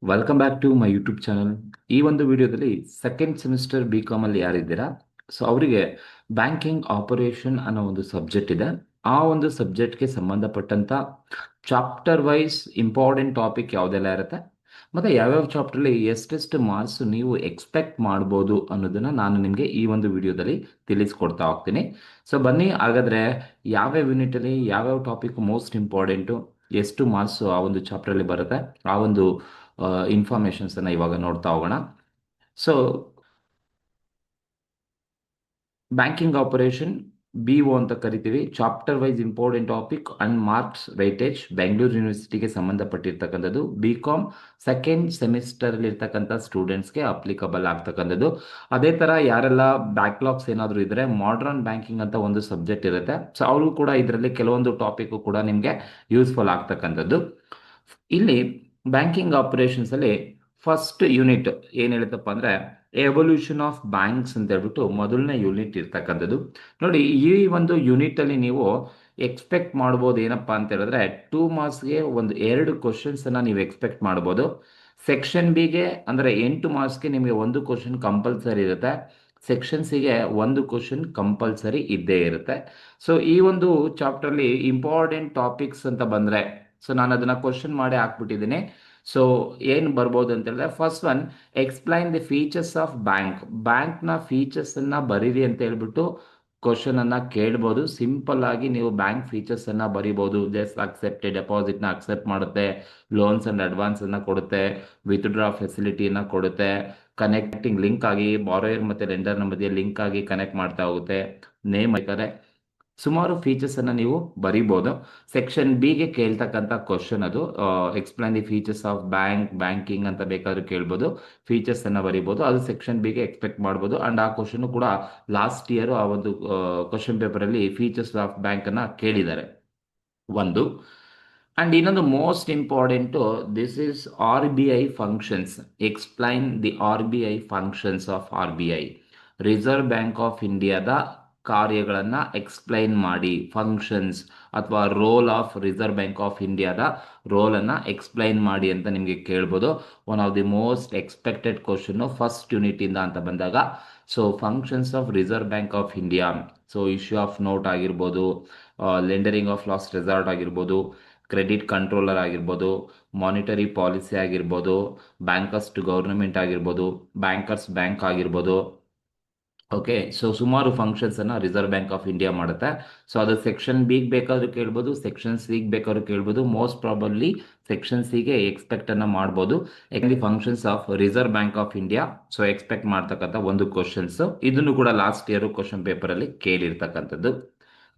Welcome back to my YouTube channel. ಈ ಒಂದು ವಿಡಿಯೋದಲ್ಲಿ ಸೆಕೆಂಡ್ ಸೆಮಿಸ್ಟರ್ ಬಿ ಕಾಮಲ್ಲಿ ಯಾರಿದ್ದೀರಾ, ಸೊ ಅವರಿಗೆ ಬ್ಯಾಂಕಿಂಗ್ ಆಪರೇಷನ್ ಅನ್ನೋ ಒಂದು ಸಬ್ಜೆಕ್ಟ್ ಇದೆ. ಆ ಒಂದು ಸಬ್ಜೆಕ್ಟ್ಗೆ ಸಂಬಂಧಪಟ್ಟಂತ ಚಾಪ್ಟರ್ ವೈಸ್ ಇಂಪಾರ್ಟೆಂಟ್ ಟಾಪಿಕ್ ಯಾವುದೆಲ್ಲ ಇರುತ್ತೆ, ಮತ್ತು ಯಾವ್ಯಾವ ಚಾಪ್ಟರ್ಲಿ ಎಷ್ಟೆಷ್ಟು ಮಾರ್ಕ್ಸ್ ನೀವು ಎಕ್ಸ್ಪೆಕ್ಟ್ ಮಾಡ್ಬೋದು ಅನ್ನೋದನ್ನು ನಾನು ನಿಮಗೆ ಈ ಒಂದು ವಿಡಿಯೋದಲ್ಲಿ ತಿಳಿಸ್ಕೊಡ್ತಾ ಹೋಗ್ತೀನಿ. ಸೊ ಬನ್ನಿ, ಹಾಗಾದರೆ ಯಾವ್ಯಾವ ಯೂನಿಟಲ್ಲಿ ಯಾವ್ಯಾವ ಟಾಪಿಕ್ ಮೋಸ್ಟ್ ಇಂಪಾರ್ಟೆಂಟು, ಎಷ್ಟು ಮಾರ್ಕ್ಸ್ ಆ ಒಂದು ಚಾಪ್ಟ್ರಲ್ಲಿ ಬರುತ್ತೆ, ಆ ಒಂದು ಇನ್ಫಾರ್ಮೇಷನ್ಸನ್ನು ಇವಾಗ ನೋಡ್ತಾ ಹೋಗೋಣ. ಸೊ ಬ್ಯಾಂಕಿಂಗ್ ಆಪರೇಷನ್ BO ಅಂತ ಕರಿತೀವಿ. Chapter wise important topic and marks weightage Bengaluru ಯೂನಿವರ್ಸಿಟಿಗೆ ಸಂಬಂಧಪಟ್ಟಿರ್ತಕ್ಕಂಥದ್ದು. BCom ಸೆಕೆಂಡ್ ಸೆಮಿಸ್ಟರ್ಲಿ ಇರ್ತಕ್ಕಂಥ ಸ್ಟೂಡೆಂಟ್ಸ್ಗೆ ಅಪ್ಲಿಕಬಲ್ ಆಗ್ತಕ್ಕಂಥದ್ದು. ಅದೇ ಥರ ಯಾರೆಲ್ಲ ಬ್ಯಾಕ್ಲಾಗ್ಸ್ ಏನಾದರೂ ಇದ್ದರೆ ಮಾಡರ್ನ್ ಬ್ಯಾಂಕಿಂಗ್ ಅಂತ ಒಂದು ಸಬ್ಜೆಕ್ಟ್ ಇರುತ್ತೆ. ಸೊ ಅವರು ಕೂಡ ಇದರಲ್ಲಿ ಕೆಲವೊಂದು ಟಾಪಿಕ್ ಕೂಡ ನಿಮಗೆ ಯೂಸ್ಫುಲ್ ಆಗ್ತಕ್ಕಂಥದ್ದು. ಇಲ್ಲಿ ಬ್ಯಾಂಕಿಂಗ್ ಆಪರೇಷನ್ಸಲ್ಲಿ ಫಸ್ಟ್ ಯೂನಿಟ್ ಏನು ಹೇಳುತ್ತಪ್ಪ ಅಂದರೆ ಎವಲ್ಯೂಷನ್ ಆಫ್ ಬ್ಯಾಂಕ್ಸ್ ಅಂತ ಹೇಳ್ಬಿಟ್ಟು ಮೊದಲನೇ ಯೂನಿಟ್ ಇರ್ತಕ್ಕಂಥದ್ದು. ನೋಡಿ, ಈ ಒಂದು ಯೂನಿಟಲ್ಲಿ ನೀವು ಎಕ್ಸ್ಪೆಕ್ಟ್ ಮಾಡ್ಬೋದು ಏನಪ್ಪ ಅಂತ ಹೇಳಿದ್ರೆ 2 ಮಾರ್ಕ್ಸ್ಗೆ ಒಂದು 2 ಕ್ವಶನ್ಸನ್ನು ನೀವು ಎಕ್ಸ್ಪೆಕ್ಟ್ ಮಾಡ್ಬೋದು. ಸೆಕ್ಷನ್ ಬಿಗೆ ಅಂದರೆ 8 ಮಾರ್ಕ್ಸ್ಗೆ ನಿಮಗೆ ಒಂದು ಕ್ವಶನ್ ಕಂಪಲ್ಸರಿ ಇರುತ್ತೆ. ಸೆಕ್ಷನ್ ಸಿಗೆ ಒಂದು ಕ್ವಶನ್ ಕಂಪಲ್ಸರಿ ಇದ್ದೇ ಇರುತ್ತೆ. ಸೊ ಈ ಒಂದು ಚಾಪ್ಟರ್ಲಿ ಇಂಪಾರ್ಟೆಂಟ್ ಟಾಪಿಕ್ಸ್ ಅಂತ ಬಂದರೆ, ಸೊ ನಾನು ಅದನ್ನು ಕ್ವಶನ್ ಮಾಡಿ ಹಾಕ್ಬಿಟ್ಟಿದ್ದೀನಿ. ಸೊ ಏನು ಬರ್ಬೋದು ಅಂತ ಹೇಳಿದ್ರೆ, first one explain the features of ಬ್ಯಾಂಕ್ನ ಫೀಚರ್ಸನ್ನು ಬರೀರಿ ಅಂತ ಹೇಳ್ಬಿಟ್ಟು ಕ್ವಶನನ್ನು ಕೇಳ್ಬೋದು. ಸಿಂಪಲ್ ಆಗಿ ನೀವು ಬ್ಯಾಂಕ್ ಫೀಚರ್ಸನ್ನು ಬರಿಬೋದು. ಜಸ್ಟ್ ಅಕ್ಸೆಪ್ಟ್ ಡೆಪಾಸಿಟ್ನ ಅಕ್ಸೆಪ್ಟ್ ಮಾಡುತ್ತೆ, ಲೋನ್ಸ್ ಆ್ಯಂಡ್ ಅಡ್ವಾನ್ಸನ್ನು ಕೊಡುತ್ತೆ, ವಿತ್ಡ್ರಾ ಫೆಸಿಲಿಟಿಯನ್ನು ಕೊಡುತ್ತೆ, ಕನೆಕ್ಟಿಂಗ್ ಲಿಂಕ್ ಆಗಿ ಬಾರೋಯರ್ ಮತ್ತು ಲೆಂಡರ್ನ ಮಧ್ಯೆ ಲಿಂಕ್ ಆಗಿ ಕನೆಕ್ಟ್ ಮಾಡ್ತಾ ಹೋಗುತ್ತೆ, ನೇಮ್ ಬೇಕಾದ್ರೆ ಸುಮಾರು ಫೀಚರ್ಸನ್ನು ನೀವು ಬರಿಬೋದು. ಸೆಕ್ಷನ್ ಬಿಗೆ ಕೇಳ್ತಕ್ಕಂಥ ಕ್ವಶನ್ ಅದು explain the features of banking ಅಂತ ಬೇಕಾದ್ರೂ ಕೇಳ್ಬೋದು. ಫೀಚರ್ಸನ್ನು ಬರಿಬೋದು, ಅದು ಸೆಕ್ಷನ್ ಬಿಗೆ ಎಕ್ಸ್ಪೆಕ್ಟ್ ಮಾಡ್ಬೋದು. ಆ್ಯಂಡ್ ಆ ಕ್ವಶನ್ ಕೂಡ ಲಾಸ್ಟ್ ಇಯರ್ ಆ ಒಂದು ಕ್ವಶನ್ ಪೇಪರಲ್ಲಿ ಫೀಚರ್ಸ್ ಆಫ್ ಬ್ಯಾಂಕನ್ನು ಕೇಳಿದ್ದಾರೆ ಒಂದು. ಆ್ಯಂಡ್ ಇನ್ನೊಂದು most important, this is RBI functions. Explain the RBI functions of RBI, reserve bank of ಇಂಡಿಯಾದ ಕಾರ್ಯಗಳನ್ನು ಎಕ್ಸ್ಪ್ಲೈನ್ ಮಾಡಿ. ಫಂಕ್ಷನ್ಸ್ ಅಥವಾ role of reserve bank of ಇಂಡಿಯಾದ ರೋಲನ್ನು ಎಕ್ಸ್ಪ್ಲೈನ್ ಮಾಡಿ ಅಂತ ನಿಮಗೆ ಕೇಳ್ಬೋದು. One of the most expected question first ಯೂನಿಟಿಂದ ಅಂತ ಬಂದಾಗ. So functions of reserve bank of India, so issue of note ಆಗಿರ್ಬೋದು, ಲೆಂಡರಿಂಗ್ ಆಫ್ ಲಾಸ್ಟ್ ರೆಸಾರ್ಟ್ ಆಗಿರ್ಬೋದು, ಕ್ರೆಡಿಟ್ ಕಂಟ್ರೋಲರ್ ಆಗಿರ್ಬೋದು, ಮಾನಿಟರಿ ಪಾಲಿಸಿ ಆಗಿರ್ಬೋದು, ಬ್ಯಾಂಕರ್ಸ್ ಟು ಗೌರ್ನಮೆಂಟ್ ಆಗಿರ್ಬೋದು, ಬ್ಯಾಂಕರ್ಸ್ ಬ್ಯಾಂಕ್ ಆಗಿರ್ಬೋದು. Okay, so ಸುಮಾರು ಫಂಕ್ಷನ್ಸನ್ನು ರಿಸರ್ವ್ ಬ್ಯಾಂಕ್ ಆಫ್ ಇಂಡಿಯಾ ಮಾಡುತ್ತೆ. ಸೊ ಅದು section ಬಿಗೆ ಬೇಕಾದ್ರೂ ಕೇಳ್ಬೋದು, ಸೆಕ್ಷನ್ ಸಿಗೆ ಬೇಕಾದ್ರೂ ಕೇಳ್ಬೋದು. ಮೋಸ್ಟ್ ಪ್ರಾಬಬ್ಲಿ ಸೆಕ್ಷನ್ ಸಿಗೆ ಎಕ್ಸ್ಪೆಕ್ಟನ್ನು ಮಾಡ್ಬೋದು. ಯಾಕಂದ್ರೆ functions of reserve bank of India, so expect ಮಾಡ್ತಕ್ಕಂಥ ಒಂದು ಕ್ವಶನ್ಸ್. ಇದನ್ನು ಕೂಡ ಲಾಸ್ಟ್ ಇಯರ್ ಕ್ವಶನ್ ಪೇಪರಲ್ಲಿ ಕೇಳಿರ್ತಕ್ಕಂಥದ್ದು.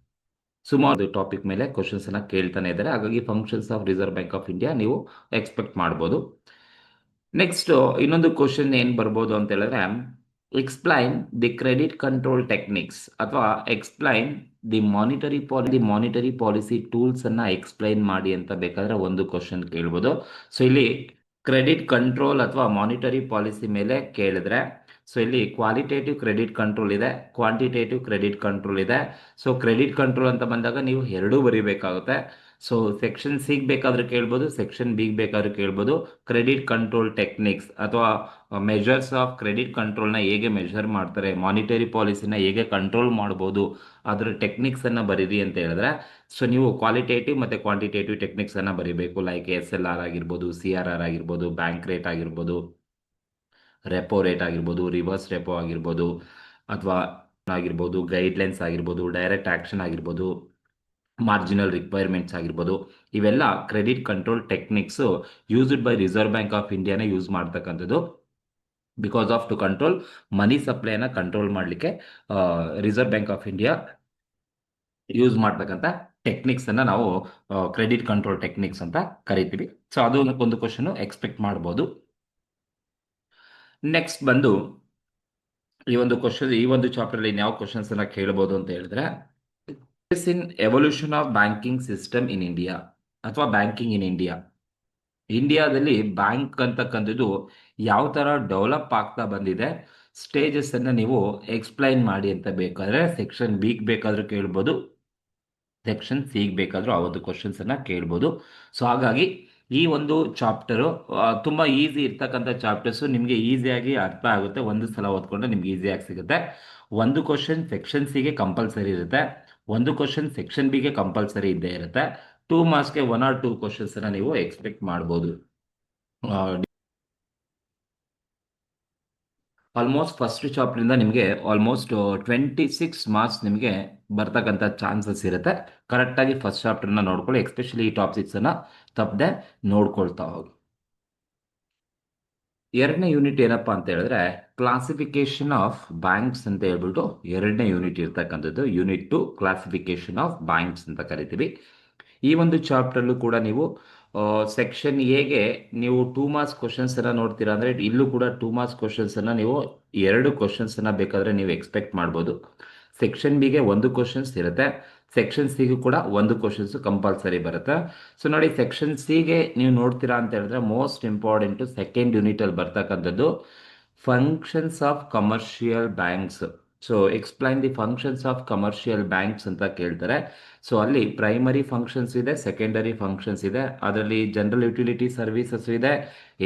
ಸುಮಾರು ಟಾಪಿಕ್ ಮೇಲೆ ಕ್ವಶನ್ಸ್ ಅನ್ನ ಕೇಳ್ತಾನೆ ಇದ್ದಾರೆ. ಹಾಗಾಗಿ functions of reserve bank of India ನೀವು ಎಕ್ಸ್ಪೆಕ್ಟ್ ಮಾಡ್ಬೋದು. ನೆಕ್ಸ್ಟ್ ಇನ್ನೊಂದು ಕ್ವಶನ್ ಏನು ಬರ್ಬೋದು ಅಂತ ಹೇಳಿದ್ರೆ, explain the credit control techniques ಅಥವಾ explain the monetary policy tools ಅನ್ನ ಎಕ್ಸ್ಪ್ಲೈನ್ ಮಾಡಿ ಅಂತ ಬೇಕಾದ್ರೆ ಒಂದು ಕ್ವಶನ್ ಕೇಳ್ಬೋದು. ಸೊ ಇಲ್ಲಿ ಕ್ರೆಡಿಟ್ ಕಂಟ್ರೋಲ್ ಅಥವಾ ಮಾನಿಟರಿ ಪಾಲಿಸಿ ಮೇಲೆ ಕೇಳಿದ್ರೆ, ಸೊ ಇಲ್ಲಿ ಕ್ವಾಲಿಟೇಟಿವ್ ಕ್ರೆಡಿಟ್ ಕಂಟ್ರೋಲ್ ಇದೆ, ಕ್ವಾಂಟಿಟೇಟಿವ್ ಕ್ರೆಡಿಟ್ ಕಂಟ್ರೋಲ್ ಇದೆ. ಸೊ ಕ್ರೆಡಿಟ್ ಕಂಟ್ರೋಲ್ ಅಂತ ಬಂದಾಗ ನೀವು ಎರಡೂ ಬರೀಬೇಕಾಗುತ್ತೆ. ಸೊ ಸೆಕ್ಷನ್ ಸಿಗೆ ಬೇಕಾದ್ರೂ ಕೇಳ್ಬೋದು, ಸೆಕ್ಷನ್ ಬಿಗೆ ಬೇಕಾದ್ರೂ ಕೇಳ್ಬೋದು. ಕ್ರೆಡಿಟ್ ಕಂಟ್ರೋಲ್ ಟೆಕ್ನಿಕ್ಸ್ ಅಥವಾ ಮೆಜರ್ಸ್ ಆಫ್ ಕ್ರೆಡಿಟ್ ಕಂಟ್ರೋಲ್ನ ಹೇಗೆ ಮೆಜರ್ ಮಾಡ್ತಾರೆ, ಮಾನಿಟರಿ ಪಾಲಿಸಿನ ಹೇಗೆ ಕಂಟ್ರೋಲ್ ಮಾಡ್ಬೋದು, ಅದರ ಟೆಕ್ನಿಕ್ಸನ್ನು ಬರೀರಿ ಅಂತ ಹೇಳಿದ್ರೆ, ಸೊ ನೀವು ಕ್ವಾಲಿಟೇಟಿವ್ ಮತ್ತು ಕ್ವಾಂಟಿಟೇಟಿವ್ ಟೆಕ್ನಿಕ್ಸನ್ನು ಬರೀಬೇಕು. ಲೈಕ್ SLR ಆಗಿರ್ಬೋದು, CRR ಆಗಿರ್ಬೋದು, ಬ್ಯಾಂಕ್ ರೇಟ್ ಆಗಿರ್ಬೋದು, ರೆಪೋ ರೇಟ್ ಆಗಿರ್ಬೋದು, ರಿವರ್ಸ್ ರೆಪೋ ಆಗಿರ್ಬೋದು, ಅಥವಾ ಆಗಿರ್ಬೋದು, ಗೈಡ್ಲೈನ್ಸ್ ಆಗಿರ್ಬೋದು, ಡೈರೆಕ್ಟ್ ಆಕ್ಷನ್ ಆಗಿರ್ಬೋದು, ಮಾರ್ಜಿನಲ್ ರಿಕ್ವೈರ್ಮೆಂಟ್ಸ್ ಆಗಿರ್ಬೋದು. ಇವೆಲ್ಲ credit control techniques used by reserve bank of ಇಂಡಿಯಾನೇ ಯೂಸ್ ಮಾಡ್ತಕ್ಕಂಥದ್ದು. Because of to control money ಸಪ್ಲೈನ ಕಂಟ್ರೋಲ್ ಮಾಡಲಿಕ್ಕೆ reserve bank of India use ಮಾಡ್ತಕ್ಕಂಥ ಟೆಕ್ನಿಕ್ಸನ್ನು ನಾವು ಕ್ರೆಡಿಟ್ ಕಂಟ್ರೋಲ್ ಟೆಕ್ನಿಕ್ಸ್ ಅಂತ ಕರಿತೀವಿ. ಸೊ ಅದು ಒಂದು ಕ್ವಶನ್ ಎಕ್ಸ್ಪೆಕ್ಟ್ ಮಾಡ್ಬೋದು. ನೆಕ್ಸ್ಟ್ ಬಂದು ಈ ಒಂದು ಚಾಪ್ಟರ್ಲಿ ಯಾವ ಕ್ವಶನ್ಸ್ ಅನ್ನ ಕೇಳಬಹುದು ಅಂತ ಹೇಳಿದ್ರೆ, in evolution of banking system in India ಅಥವಾ ಬ್ಯಾಂಕಿಂಗ್ ಇನ್ ಇಂಡಿಯಾ. ಇಂಡಿಯಾದಲ್ಲಿ ಬ್ಯಾಂಕ್ ಅಂತಕ್ಕಂಥದ್ದು ಯಾವ ತರ ಡೆವಲಪ್ ಆಗ್ತಾ ಬಂದಿದೆ, ಸ್ಟೇಜಸ್ ಅನ್ನ ನೀವು ಎಕ್ಸ್ಪ್ಲೈನ್ ಮಾಡಿ ಅಂತ ಬೇಕಾದ್ರೆ ಸೆಕ್ಷನ್ ಬಿಗೆ ಬೇಕಾದ್ರೂ ಕೇಳ್ಬೋದು, ಸೆಕ್ಷನ್ ಸಿಗೆ ಬೇಕಾದ್ರೂ ಆ ಒಂದು ಕ್ವಶನ್ಸ್ ಅನ್ನ ಕೇಳ್ಬೋದು. ಸೊ ಹಾಗಾಗಿ ಈ ಒಂದು ಚಾಪ್ಟರು ತುಂಬ ಈಸಿ ಇರ್ತಕ್ಕಂಥ ಚಾಪ್ಟರ್ಸು ನಿಮಗೆ ಈಸಿಯಾಗಿ ಅರ್ಥ ಆಗುತ್ತೆ. ಒಂದು ಸಲ ಓದ್ಕೊಂಡ್ರೆ ನಿಮ್ಗೆ ಈಸಿಯಾಗಿ ಸಿಗುತ್ತೆ. ಒಂದು ಕ್ವಶನ್ ಸೆಕ್ಷನ್ ಸಿಗೆ ಕಂಪಲ್ಸರಿ ಇರುತ್ತೆ, ಒಂದು ಕ್ವಶನ್ ಸೆಕ್ಷನ್ ಬಿಗೆ ಕಂಪಲ್ಸರಿ ಇದ್ದೇ ಇರುತ್ತೆ. 2 ಮಾರ್ಕ್ಸ್ಗೆ 1 or 2 ಕ್ವಶನ್ಸನ್ನು ನೀವು ಎಕ್ಸ್ಪೆಕ್ಟ್ ಮಾಡ್ಬೋದು. ಆಲ್ಮೋಸ್ಟ್ ಫಸ್ಟ್ ಚಾಪ್ಟರಿಂದ ನಿಮಗೆ ಆಲ್ಮೋಸ್ಟ್ 26 ಮಾರ್ಕ್ಸ್ ನಿಮಗೆ ಬರ್ತಕ್ಕಂಥ ಚಾನ್ಸಸ್ ಇರುತ್ತೆ. ಕರೆಕ್ಟಾಗಿ ಫಸ್ಟ್ ಚಾಪ್ಟರ್ನ ನೋಡ್ಕೊಳ್ಳಿ, ಎಸ್ಪೆಷಲಿ ಈ ಟಾಪಿಕ್ಸನ್ನು ತಪ್ಪದೆ ನೋಡ್ಕೊಳ್ತಾ ಹೋಗಿ. ಎರಡನೇ ಯೂನಿಟ್ ಏನಪ್ಪಾ ಅಂತ ಹೇಳಿದ್ರೆ ಕ್ಲಾಸಿಫಿಕೇಶನ್ ಆಫ್ ಬ್ಯಾಂಕ್ಸ್ ಅಂತ ಹೇಳ್ಬಿಟ್ಟು ಎರಡನೇ ಯೂನಿಟ್ ಇರ್ತಕ್ಕಂಥದ್ದು. ಯೂನಿಟ್ 2 ಕ್ಲಾಸಿಫಿಕೇಶನ್ ಆಫ್ ಬ್ಯಾಂಕ್ಸ್ ಅಂತ ಕರಿತೀವಿ. ಈ ಒಂದು ಚಾಪ್ಟರ್ಲ್ಲೂ ಕೂಡ ನೀವು ಸೆಕ್ಷನ್ ಎಗೆ ನೀವು 2 ಮಾರ್ಕ್ಸ್ ಕ್ವಶನ್ಸನ್ನು ನೋಡ್ತೀರಾ ಅಂದರೆ ಇಲ್ಲೂ ಕೂಡ 2 ಮಾರ್ಕ್ಸ್ ಕ್ವಶನ್ಸನ್ನು ನೀವು 2 ಕ್ವಶನ್ಸನ್ನು ಬೇಕಾದರೆ ನೀವು ಎಕ್ಸ್ಪೆಕ್ಟ್ ಮಾಡ್ಬೋದು. ಸೆಕ್ಷನ್ ಬಿಗೆ 1 ಕ್ವಶನ್ಸ್ ಇರುತ್ತೆ, ಸೆಕ್ಷನ್ ಸಿಗೂ ಕೂಡ 1 ಕ್ವಶನ್ಸ್ ಕಂಪಲ್ಸರಿ ಬರುತ್ತೆ. ಸೊ ನೋಡಿ, ಸೆಕ್ಷನ್ ಸಿಗೆ ನೀವು ನೋಡ್ತೀರಾ ಅಂತ ಹೇಳಿದ್ರೆ ಮೋಸ್ಟ್ ಇಂಪಾರ್ಟೆಂಟು ಸೆಕೆಂಡ್ ಯೂನಿಟಲ್ಲಿ ಬರ್ತಕ್ಕಂಥದ್ದು functions of commercial banks. So explain the functions of commercial banks ಅಂತ ಕೇಳ್ತಾರೆ. ಸೊ ಅಲ್ಲಿ ಪ್ರೈಮರಿ ಫಂಕ್ಷನ್ಸ್ ಇದೆ, ಸೆಕೆಂಡರಿ ಫಂಕ್ಷನ್ಸ್ ಇದೆ, ಅದರಲ್ಲಿ ಜನರಲ್ ಯುಟಿಲಿಟಿ ಸರ್ವಿಸಸ್ ಇದೆ,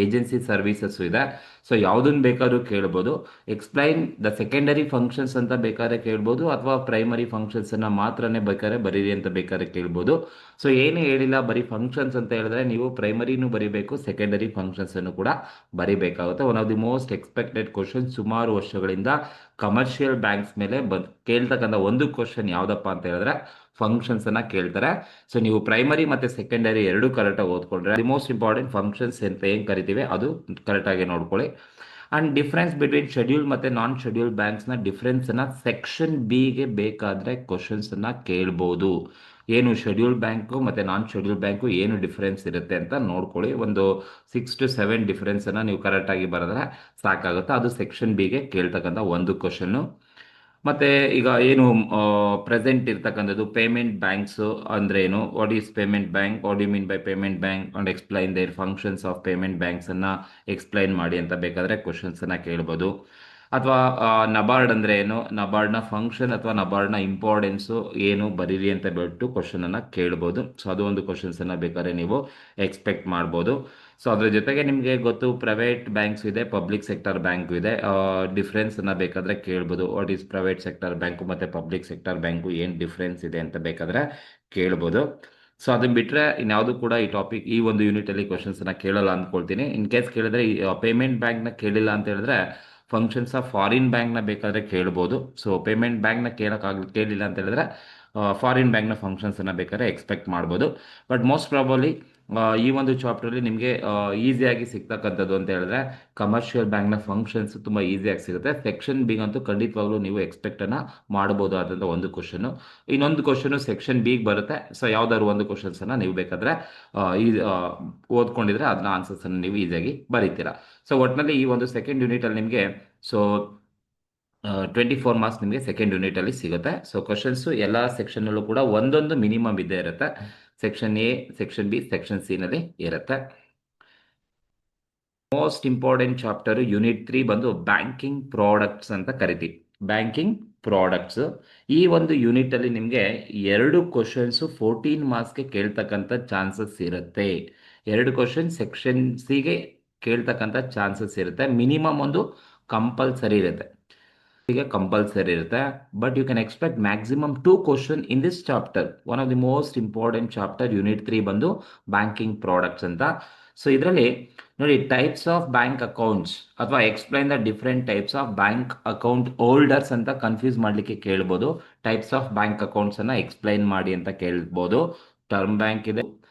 ಏಜೆನ್ಸಿ ಸರ್ವಿಸಸ್ ಇದೆ. ಸೊ ಯಾವುದನ್ನು ಬೇಕಾದ್ರೂ ಕೇಳ್ಬೋದು. ಎಕ್ಸ್ಪ್ಲೈನ್ ದ ಸೆಕೆಂಡರಿ ಫಂಕ್ಷನ್ಸ್ ಅಂತ ಬೇಕಾದ್ರೆ ಕೇಳ್ಬೋದು, ಅಥವಾ ಪ್ರೈಮರಿ ಫಂಕ್ಷನ್ಸನ್ನು ಮಾತ್ರನೇ ಬೇಕಾದ್ರೆ ಬರೀರಿ ಅಂತ ಬೇಕಾದ್ರೆ ಕೇಳ್ಬೋದು. ಸೊ ಏನು ಹೇಳಿಲ್ಲ, ಬರೀ ಫಂಕ್ಷನ್ಸ್ ಅಂತ ಹೇಳಿದ್ರೆ ನೀವು ಪ್ರೈಮರಿನೂ ಬರೀಬೇಕು, ಸೆಕೆಂಡರಿ ಫಂಕ್ಷನ್ಸನ್ನು ಕೂಡ ಬರೀಬೇಕಾಗುತ್ತೆ. One of the most expected question ಸುಮಾರು ವರ್ಷಗಳಿಂದ ಕಮರ್ಷಿಯಲ್ ಬ್ಯಾಂಕ್ಸ್ ಮೇಲೆ ಕೇಳ್ತಕ್ಕಂಥ ಒಂದು ಕ್ವಶನ್ ಯಾವುದಪ್ಪ ಅಂತ ಹೇಳಿದ್ರೆ ಫಂಕ್ಷನ್ಸನ್ನು ಕೇಳ್ತಾರೆ. ಸೊ ನೀವು ಪ್ರೈಮರಿ ಮತ್ತು ಸೆಕೆಂಡರಿ ಎರಡೂ ಕರೆಕ್ಟಾಗಿ ಓದ್ಕೊಂಡ್ರೆ ದಿ ಮೋಸ್ಟ್ ಇಂಪಾರ್ಟೆಂಟ್ ಫಂಕ್ಷನ್ಸ್ ಅಂತ ಏನು ಕರಿತೀವಿ ಅದು ಕರೆಕ್ಟಾಗಿ ನೋಡ್ಕೊಳ್ಳಿ. ಆ್ಯಂಡ್ ಡಿಫ್ರೆನ್ಸ್ ಬಿಟ್ವೀನ್ ಶೆಡ್ಯೂಲ್ ಮತ್ತು ನಾನ್ ಶೆಡ್ಯೂಲ್ ಬ್ಯಾಂಕ್ಸ್ನ ಡಿಫ್ರೆನ್ಸನ್ನು ಸೆಕ್ಷನ್ ಬಿಗೆ ಬೇಕಾದರೆ ಕ್ವಶನ್ಸನ್ನು ಕೇಳ್ಬೋದು. ಏನು ಶೆಡ್ಯೂಲ್ ಬ್ಯಾಂಕು ಮತ್ತು ನಾನ್ ಶೆಡ್ಯೂಲ್ ಬ್ಯಾಂಕು ಏನು ಡಿಫ್ರೆನ್ಸ್ ಇರುತ್ತೆ ಅಂತ ನೋಡ್ಕೊಳ್ಳಿ. ಒಂದು 6 to 7 ಡಿಫ್ರೆನ್ಸನ್ನು ನೀವು ಕರೆಕ್ಟಾಗಿ ಬರೆದ್ರೆ ಸಾಕಾಗುತ್ತೆ. ಅದು ಸೆಕ್ಷನ್ ಬಿಗೆ ಕೇಳ್ತಕ್ಕಂಥ ಒಂದು ಕ್ವಶನ್ನು. ಮತ್ತು ಈಗ ಏನು ಪ್ರೆಸೆಂಟ್ ಇರ್ತಕ್ಕಂಥದ್ದು ಪೇಮೆಂಟ್ ಬ್ಯಾಂಕ್ಸು ಅಂದರೆ ಏನು, what is payment bank, what you mean by payment bank and explain their functions of payment ಬ್ಯಾಂಕ್ಸನ್ನು ಎಕ್ಸ್ಪ್ಲೈನ್ ಮಾಡಿ ಅಂತ ಬೇಕಾದರೆ ಕ್ವಶನ್ಸನ್ನು ಕೇಳ್ಬೋದು. ಅಥವಾ ನಬಾರ್ಡ್ ಅಂದರೆ ಏನು, ನಬಾರ್ಡ್ನ ಫಂಕ್ಷನ್ ಅಥವಾ ನಬಾರ್ಡ್ನ ಇಂಪಾರ್ಟೆನ್ಸು ಏನು ಬರೀರಿ ಅಂತ ಬಿಟ್ಟು ಕ್ವಶನನ್ನು ಕೇಳ್ಬೋದು. ಸೊ ಅದು ಒಂದು ಕ್ವಶನ್ಸನ್ನು ಬೇಕಾದ್ರೆ ನೀವು ಎಕ್ಸ್ಪೆಕ್ಟ್ ಮಾಡ್ಬೋದು. ಸೊ ಅದ್ರ ಜೊತೆಗೆ ನಿಮಗೆ ಗೊತ್ತು ಪ್ರೈವೇಟ್ ಬ್ಯಾಂಕ್ಸ್ ಇದೆ, ಪಬ್ಲಿಕ್ ಸೆಕ್ಟರ್ ಬ್ಯಾಂಕು ಇದೆ. ಡಿಫ್ರೆನ್ಸನ್ನು ಬೇಕಾದರೆ ಕೇಳ್ಬೋದು. What is private sector bank ಮತ್ತು ಪಬ್ಲಿಕ್ ಸೆಕ್ಟರ್ ಬ್ಯಾಂಕು ಏನು ಡಿಫ್ರೆನ್ಸ್ ಇದೆ ಅಂತ ಬೇಕಾದರೆ ಕೇಳ್ಬೋದು. ಸೊ ಅದನ್ನ ಬಿಟ್ಟರೆ ಇನ್ಯಾವುದು ಕೂಡ ಈ ಟಾಪಿಕ್ ಈ ಒಂದು ಯೂನಿಟಲ್ಲಿ ಕ್ವಶನ್ಸನ್ನು ಕೇಳಲ್ಲ ಅಂದ್ಕೊಳ್ತೀನಿ. ಇನ್ ಕೇಸ್ ಕೇಳಿದ್ರೆ ಪೇಮೆಂಟ್ ಬ್ಯಾಂಕ್ನ ಕೇಳಿಲ್ಲ ಅಂತ ಹೇಳಿದ್ರೆ ಫಂಕ್ಷನ್ಸ್ ಆಫ್ ಫಾರಿನ್ ಬ್ಯಾಂಕ್ನ ಬೇಕಾದರೆ ಕೇಳ್ಬೋದು. ಸೊ ಪೇಮೆಂಟ್ ಬ್ಯಾಂಕ್ನ ಕೇಳಿಲ್ಲ ಅಂತ ಹೇಳಿದ್ರೆ ಫಾರಿನ್ ಬ್ಯಾಂಕ್ನ ಫಂಕ್ಷನ್ಸನ್ನು ಬೇಕಾದ್ರೆ ಎಕ್ಸ್ಪೆಕ್ಟ್ ಮಾಡ್ಬೋದು. ಬಟ್ ಮೋಸ್ಟ್ ಪ್ರಾಬಲಿ ಈ ಒಂದು ಚಾಪ್ಟರ್ಲಿ ನಿಮಗೆ ಈಸಿಯಾಗಿ ಸಿಗ್ತಕ್ಕಂಥದ್ದು ಅಂತ ಹೇಳಿದ್ರೆ ಕಮರ್ಷಿಯಲ್ ಬ್ಯಾಂಕ್ನ ಫಂಕ್ಷನ್ಸ್ ತುಂಬ ಈಸಿಯಾಗಿ ಸಿಗುತ್ತೆ. ಸೆಕ್ಷನ್ ಬಿಗಂತೂ ಖಂಡಿತವಾಗ್ಲೂ ನೀವು ಎಕ್ಸ್ಪೆಕ್ಟನ್ನು ಮಾಡ್ಬೋದು ಆದಂಥ ಒಂದು ಕ್ವಶನು. ಇನ್ನೊಂದು ಕ್ವಶನು ಸೆಕ್ಷನ್ ಬಿಗೆ ಬರುತ್ತೆ. ಸೊ ಯಾವ್ದಾದ್ರು ಒಂದು ಕ್ವಶನ್ಸನ್ನು ನೀವು ಬೇಕಾದರೆ ಓದ್ಕೊಂಡಿದ್ರೆ ಅದನ್ನ ಆನ್ಸರ್ಸನ್ನು ನೀವು ಈಸಿಯಾಗಿ ಬರೀತೀರಾ. ಸೊ ಒಟ್ಟಿನಲ್ಲಿ ಈ ಒಂದು ಸೆಕೆಂಡ್ ಯೂನಿಟಲ್ಲಿ ನಿಮಗೆ 24 ಮಾರ್ಕ್ಸ್ ನಿಮಗೆ ಸೆಕೆಂಡ್ ಯೂನಿಟಲ್ಲಿ ಸಿಗುತ್ತೆ. ಸೊ ಕ್ವಶನ್ಸು ಎಲ್ಲ ಸೆಕ್ಷನ್ನಲ್ಲೂ ಕೂಡ ಒಂದೊಂದು ಮಿನಿಮಮ್ ಇದ್ದೇ ಇರುತ್ತೆ. Section A, section B, section C ನಲ್ಲಿ ಇರುತ್ತೆ. ಮೋಸ್ಟ್ ಇಂಪಾರ್ಟೆಂಟ್ ಚಾಪ್ಟರ್ ಯೂನಿಟ್ 3 ಬಂದು ಬ್ಯಾಂಕಿಂಗ್ ಪ್ರಾಡಕ್ಟ್ಸ್ ಅಂತ ಕರಿತೀವಿ. ಬ್ಯಾಂಕಿಂಗ್ ಪ್ರಾಡಕ್ಟ್ಸ್ ಈ ಒಂದು ಯೂನಿಟಲ್ಲಿ ನಿಮಗೆ 2 ಕ್ವಶನ್ಸು 14 ಮಾರ್ಕ್ಸ್ಗೆ ಕೇಳ್ತಕ್ಕಂಥ ಚಾನ್ಸಸ್ ಇರುತ್ತೆ. 2 ಕ್ವಶನ್ ಸೆಕ್ಷನ್ ಸಿಗೆ ಕೇಳ್ತಕ್ಕಂಥ ಚಾನ್ಸಸ್ ಇರುತ್ತೆ. ಮಿನಿಮಮ್ ಒಂದು ಕಂಪಲ್ಸರಿ ಇರುತ್ತೆ, ಕಂಪಲ್ಸರಿ ಇರುತ್ತೆ. But you can expect maximum 2 question in this chapter. One of the most important chapter unit 3 ಬಂದು ಬ್ಯಾಂಕಿಂಗ್ ಪ್ರಾಡಕ್ಟ್ಸ್ ಅಂತ. ಸೊ ಇದರಲ್ಲಿ ನೋಡಿ, ಟೈಪ್ಸ್ ಆಫ್ ಬ್ಯಾಂಕ್ ಅಕೌಂಟ್ಸ್ ಅಥವಾ explain the different types of bank account holders ಅಂತ confuse ಮಾಡಲಿಕ್ಕೆ ಕೇಳ್ಬೋದು. Types of bank accounts ಅನ್ನ explain ಮಾಡಿ ಅಂತ ಕೇಳ್ಬೋದು. ಟರ್ಮ್ ಬ್ಯಾಂಕ್ ಇದೆ,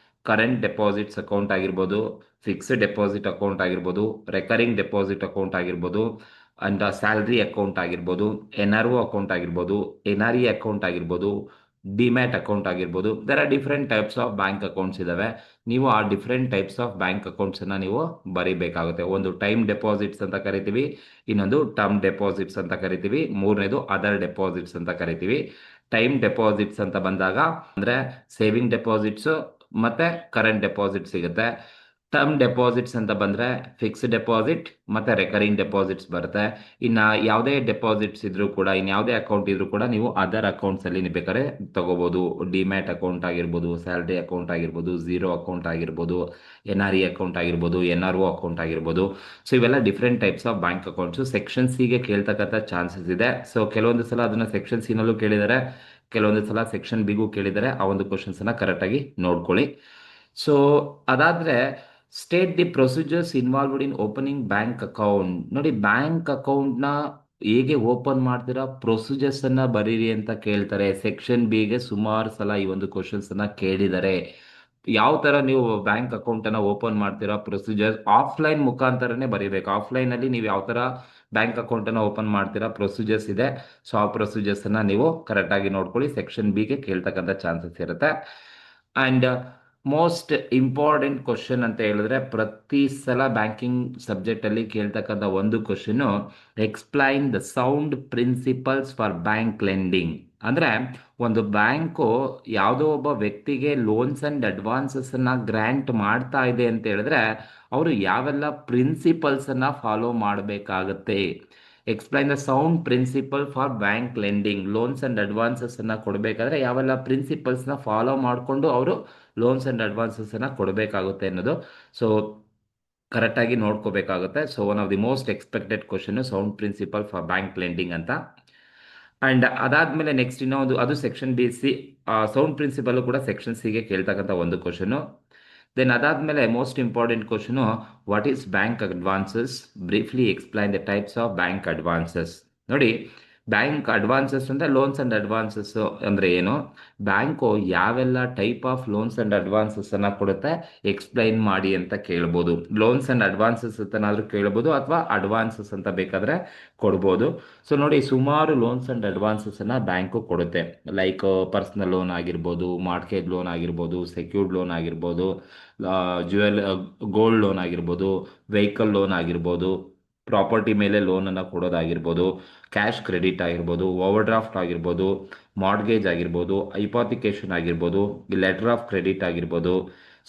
ಕರೆಂಟ್ ಡೆಪಾಸಿಟ್ಸ್ ಅಕೌಂಟ್ ಆಗಿರ್ಬೋದು, ಫಿಕ್ಸ್ಡ್ ಡೆಪಾಸಿಟ್ ಅಕೌಂಟ್ ಆಗಿರ್ಬೋದು, ರೆಕರಿಂಗ್ ಡೆಪಾಸಿಟ್ ಅಕೌಂಟ್ ಆಗಿರ್ಬೋದು, ಅಂಡ್ ಸ್ಯಾಲ್ರಿ ಅಕೌಂಟ್ ಆಗಿರ್ಬೋದು, ಎನ್ ಆರ್ ಒ ಅಕೌಂಟ್ ಆಗಿರ್ಬೋದು, ಎನ್ ಆರ್ ಇ ಅಕೌಂಟ್ ಆಗಿರ್ಬೋದು, ಡಿಮ್ಯಾಟ್ ಅಕೌಂಟ್ ಆಗಿರ್ಬೋದು. There are different types of bank accounts ಇದಾವೆ. ನೀವು ಆ ಡಿಫ್ರೆಂಟ್ ಟೈಪ್ಸ್ ಆಫ್ ಬ್ಯಾಂಕ್ ಅಕೌಂಟ್ಸನ್ನು ನೀವು ಬರೀಬೇಕಾಗುತ್ತೆ. ಒಂದು ಟೈಮ್ ಡೆಪಾಸಿಟ್ಸ್ ಅಂತ ಕರಿತೀವಿ, ಇನ್ನೊಂದು ಟರ್ಮ್ ಡೆಪಾಸಿಟ್ಸ್ ಅಂತ ಕರಿತೀವಿ, ಮೂರನೇದು ಅದರ್ ಡೆಪಾಸಿಟ್ಸ್ ಅಂತ ಕರಿತೀವಿ. ಟೈಮ್ ಡೆಪಾಸಿಟ್ಸ್ ಅಂತ ಬಂದಾಗ ಅಂದರೆ ಸೇವಿಂಗ್ ಡೆಪಾಸಿಟ್ಸು ಮತ್ತು ಕರೆಂಟ್ ಡೆಪಾಸಿಟ್ ಸಿಗುತ್ತೆ. ಟರ್ಮ್ ಡೆಪಾಸಿಟ್ಸ್ ಅಂತ ಬಂದರೆ ಫಿಕ್ಸ್ಡ್ ಡೆಪಾಸಿಟ್ ಮತ್ತು ರೆಕರಿಂಗ್ ಡೆಪಾಸಿಟ್ಸ್ ಬರುತ್ತೆ. ಇನ್ನು ಯಾವುದೇ ಡೆಪಾಸಿಟ್ಸ್ ಇದ್ರೂ ಕೂಡ, ಇನ್ನು ಯಾವುದೇ ಅಕೌಂಟ್ ಇದ್ರೂ ಕೂಡ ನೀವು ಅದರ್ ಅಕೌಂಟ್ಸಲ್ಲಿ ನೀವು ಬೇಕಾದ್ರೆ ತಗೋಬೋದು. ಡಿಮ್ಯಾಟ್ ಅಕೌಂಟ್ ಆಗಿರ್ಬೋದು, ಸ್ಯಾಲ್ರಿ ಅಕೌಂಟ್ ಆಗಿರ್ಬೋದು, ಝೀರೋ ಅಕೌಂಟ್ ಆಗಿರ್ಬೋದು, ಎನ್ ಆರ್ ಇ ಅಕೌಂಟ್ ಆಗಿರ್ಬೋದು, ಎನ್ ಆರ್ ಒ ಅಕೌಂಟ್ ಆಗಿರ್ಬೋದು. ಸೊ ಇವೆಲ್ಲ different types of bank accounts section ಸಿಗೆ ಕೇಳ್ತಕ್ಕಂಥ ಚಾನ್ಸಸ್ ಇದೆ. ಸೊ ಕೆಲವೊಂದು ಸಲ ಅದನ್ನು ಸೆಕ್ಷನ್ ಸಿನಲ್ಲೂ ಕೇಳಿದ್ದಾರೆ, ಕೆಲವೊಂದು ಸಲ ಸೆಕ್ಷನ್ ಬಿಗೂ ಕೇಳಿದ್ದಾರೆ. ಆ ಒಂದು ಕ್ವಶನ್ಸನ್ನು ಕರೆಕ್ಟಾಗಿ ನೋಡ್ಕೊಳ್ಳಿ. ಸೊ ಅದಾದರೆ state the procedures involved in opening bank account. ನೋಡಿ, ಬ್ಯಾಂಕ್ ಅಕೌಂಟ್ನ ಹೇಗೆ ಓಪನ್ ಮಾಡ್ತೀರಾ, ಪ್ರೊಸೀಜರ್ಸ್ ಅನ್ನ ಬರೀರಿ ಅಂತ ಕೇಳ್ತಾರೆ. ಸೆಕ್ಷನ್ ಬಿಗೆ ಸುಮಾರು ಸಲ ಈ ಒಂದು ಕ್ವಶನ್ಸ್ ಅನ್ನ ಕೇಳಿದ್ದಾರೆ. ಯಾವ ತರ ನೀವು ಬ್ಯಾಂಕ್ ಅಕೌಂಟ್ ಅನ್ನ ಓಪನ್ ಮಾಡ್ತೀರಾ, ಪ್ರೊಸೀಜರ್ ಆಫ್ಲೈನ್ ಮುಖಾಂತರನೇ ಬರೀಬೇಕು. ಆಫ್ಲೈನ್ ಅಲ್ಲಿ ನೀವು ಯಾವ ತರ ಬ್ಯಾಂಕ್ ಅಕೌಂಟ್ ಅನ್ನ ಓಪನ್ ಮಾಡ್ತೀರಾ, ಪ್ರೊಸೀಜರ್ಸ್ ಇದೆ. ಸೊ ಆ ಪ್ರೊಸೀಜರ್ಸ್ ಅನ್ನ ನೀವು ಕರೆಕ್ಟ್ ಆಗಿ ನೋಡ್ಕೊಳ್ಳಿ. ಸೆಕ್ಷನ್ ಬಿಗೆ ಕೇಳ್ತಕ್ಕಂಥ ಚಾನ್ಸಸ್ ಇರುತ್ತೆ. ಅಂಡ್ ಮೋಸ್ಟ್ ಇಂಪಾರ್ಟೆಂಟ್ ಕ್ವಶನ್ ಅಂತ ಹೇಳಿದ್ರೆ, ಪ್ರತಿ ಸಲ ಬ್ಯಾಂಕಿಂಗ್ ಸಬ್ಜೆಕ್ಟ್ ಅಲ್ಲಿ ಕೇಳ್ತಕ್ಕಂಥ ಒಂದು question, explain the sound principles for bank lending. ಅಂದ್ರೆ ಒಂದು ಬ್ಯಾಂಕು ಯಾವುದೋ ಒಬ್ಬ ವ್ಯಕ್ತಿಗೆ ಲೋನ್ಸ್ ಅಂಡ್ ಅಡ್ವಾನ್ಸಸ್ ಅನ್ನ ಗ್ರಾಂಟ್ ಮಾಡ್ತಾ ಇದೆ ಅಂತ ಹೇಳಿದ್ರೆ, ಅವರು ಯಾವೆಲ್ಲ ಪ್ರಿನ್ಸಿಪಲ್ಸ್ ಅನ್ನ ಫಾಲೋ ಮಾಡಬೇಕಾಗತ್ತೆ. Explain the sound principle for bank lending. Loans and advances ಅನ್ನ ಕೊಡಬೇಕಾದ್ರೆ ಯಾವೆಲ್ಲ ಪ್ರಿನ್ಸಿಪಲ್ಸ್ ನ ಫಾಲೋ ಮಾಡಿಕೊಂಡು ಅವರು ಲೋನ್ಸ್ ಅಂಡ್ ಅಡ್ವಾನ್ಸಸ್ ಅನ್ನ ಕೊಡಬೇಕಾಗುತ್ತೆ ಅನ್ನೋದು ಸೊ ಕರೆಕ್ಟಾಗಿ ನೋಡ್ಕೋಬೇಕಾಗುತ್ತೆ. So one of the most expected question sound principle for bank lending ಅಂತ. ಅಂಡ್ ಅದಾದ್ಮೇಲೆ ನೆಕ್ಸ್ಟ್ ಇನ್ನೊಂದು, ಅದು section B C. Sound principle ಕೂಡ ಸೆಕ್ಷನ್ ಸಿಗೆ ಕೇಳ್ತಕ್ಕಂಥ ಒಂದು ಕ್ವಶನು. ದೆನ್ ಅದಾದ್ಮೇಲೆ most important question, what is bank advances, briefly explain the types of bank advances. ನೋಡಿ, ಬ್ಯಾಂಕ್ ಅಡ್ವಾನ್ಸಸ್ ಅಂದರೆ ಲೋನ್ಸ್ ಅಂಡ್ ಅಡ್ವಾನ್ಸಸ್ ಅಂದರೆ ಏನು, ಬ್ಯಾಂಕು ಯಾವೆಲ್ಲ type of loans and advances ಅನ್ನ ಕೊಡುತ್ತೆ, ಎಕ್ಸ್ಪ್ಲೈನ್ ಮಾಡಿ ಅಂತ ಕೇಳ್ಬೋದು. ಲೋನ್ಸ್ ಅಂಡ್ ಅಡ್ವಾನ್ಸಸ್ ಅಂತನಾದ್ರೂ ಕೇಳ್ಬೋದು, ಅಥವಾ ಅಡ್ವಾನ್ಸಸ್ ಅಂತ ಬೇಕಾದ್ರೆ ಕೊಡ್ಬೋದು. ಸೊ ನೋಡಿ, ಸುಮಾರು ಲೋನ್ಸ್ ಅಂಡ್ ಅಡ್ವಾನ್ಸಸ್ ಅನ್ನ ಬ್ಯಾಂಕು ಕೊಡುತ್ತೆ. ಲೈಕ್ ಪರ್ಸನಲ್ ಲೋನ್ ಆಗಿರ್ಬೋದು, ಮಾರ್ಟ್ಗೇಜ್ ಲೋನ್ ಆಗಿರ್ಬೋದು, ಸೆಕ್ಯೂರ್ಡ್ ಲೋನ್ ಆಗಿರ್ಬೋದು, ಜ್ಯುವೆಲ್ ಗೋಲ್ಡ್ ಲೋನ್ ಆಗಿರ್ಬೋದು, ವೆಹಿಕಲ್ ಲೋನ್ ಆಗಿರ್ಬೋದು, ಪ್ರಾಪರ್ಟಿ ಮೇಲೆ ಲೋನನ್ನು ಕೊಡೋದಾಗಿರ್ಬೋದು, ಕ್ಯಾಶ್ ಕ್ರೆಡಿಟ್ ಆಗಿರ್ಬೋದು, ಓವರ್ ಡ್ರಾಫ್ಟ್ ಆಗಿರ್ಬೋದು, ಮಾರ್ಟ್ಗೇಜ್ ಆಗಿರ್ಬೋದು, ಐಪಾಥಿಕೇಶನ್ ಆಗಿರ್ಬೋದು, ಲೆಟರ್ ಆಫ್ ಕ್ರೆಡಿಟ್ ಆಗಿರ್ಬೋದು,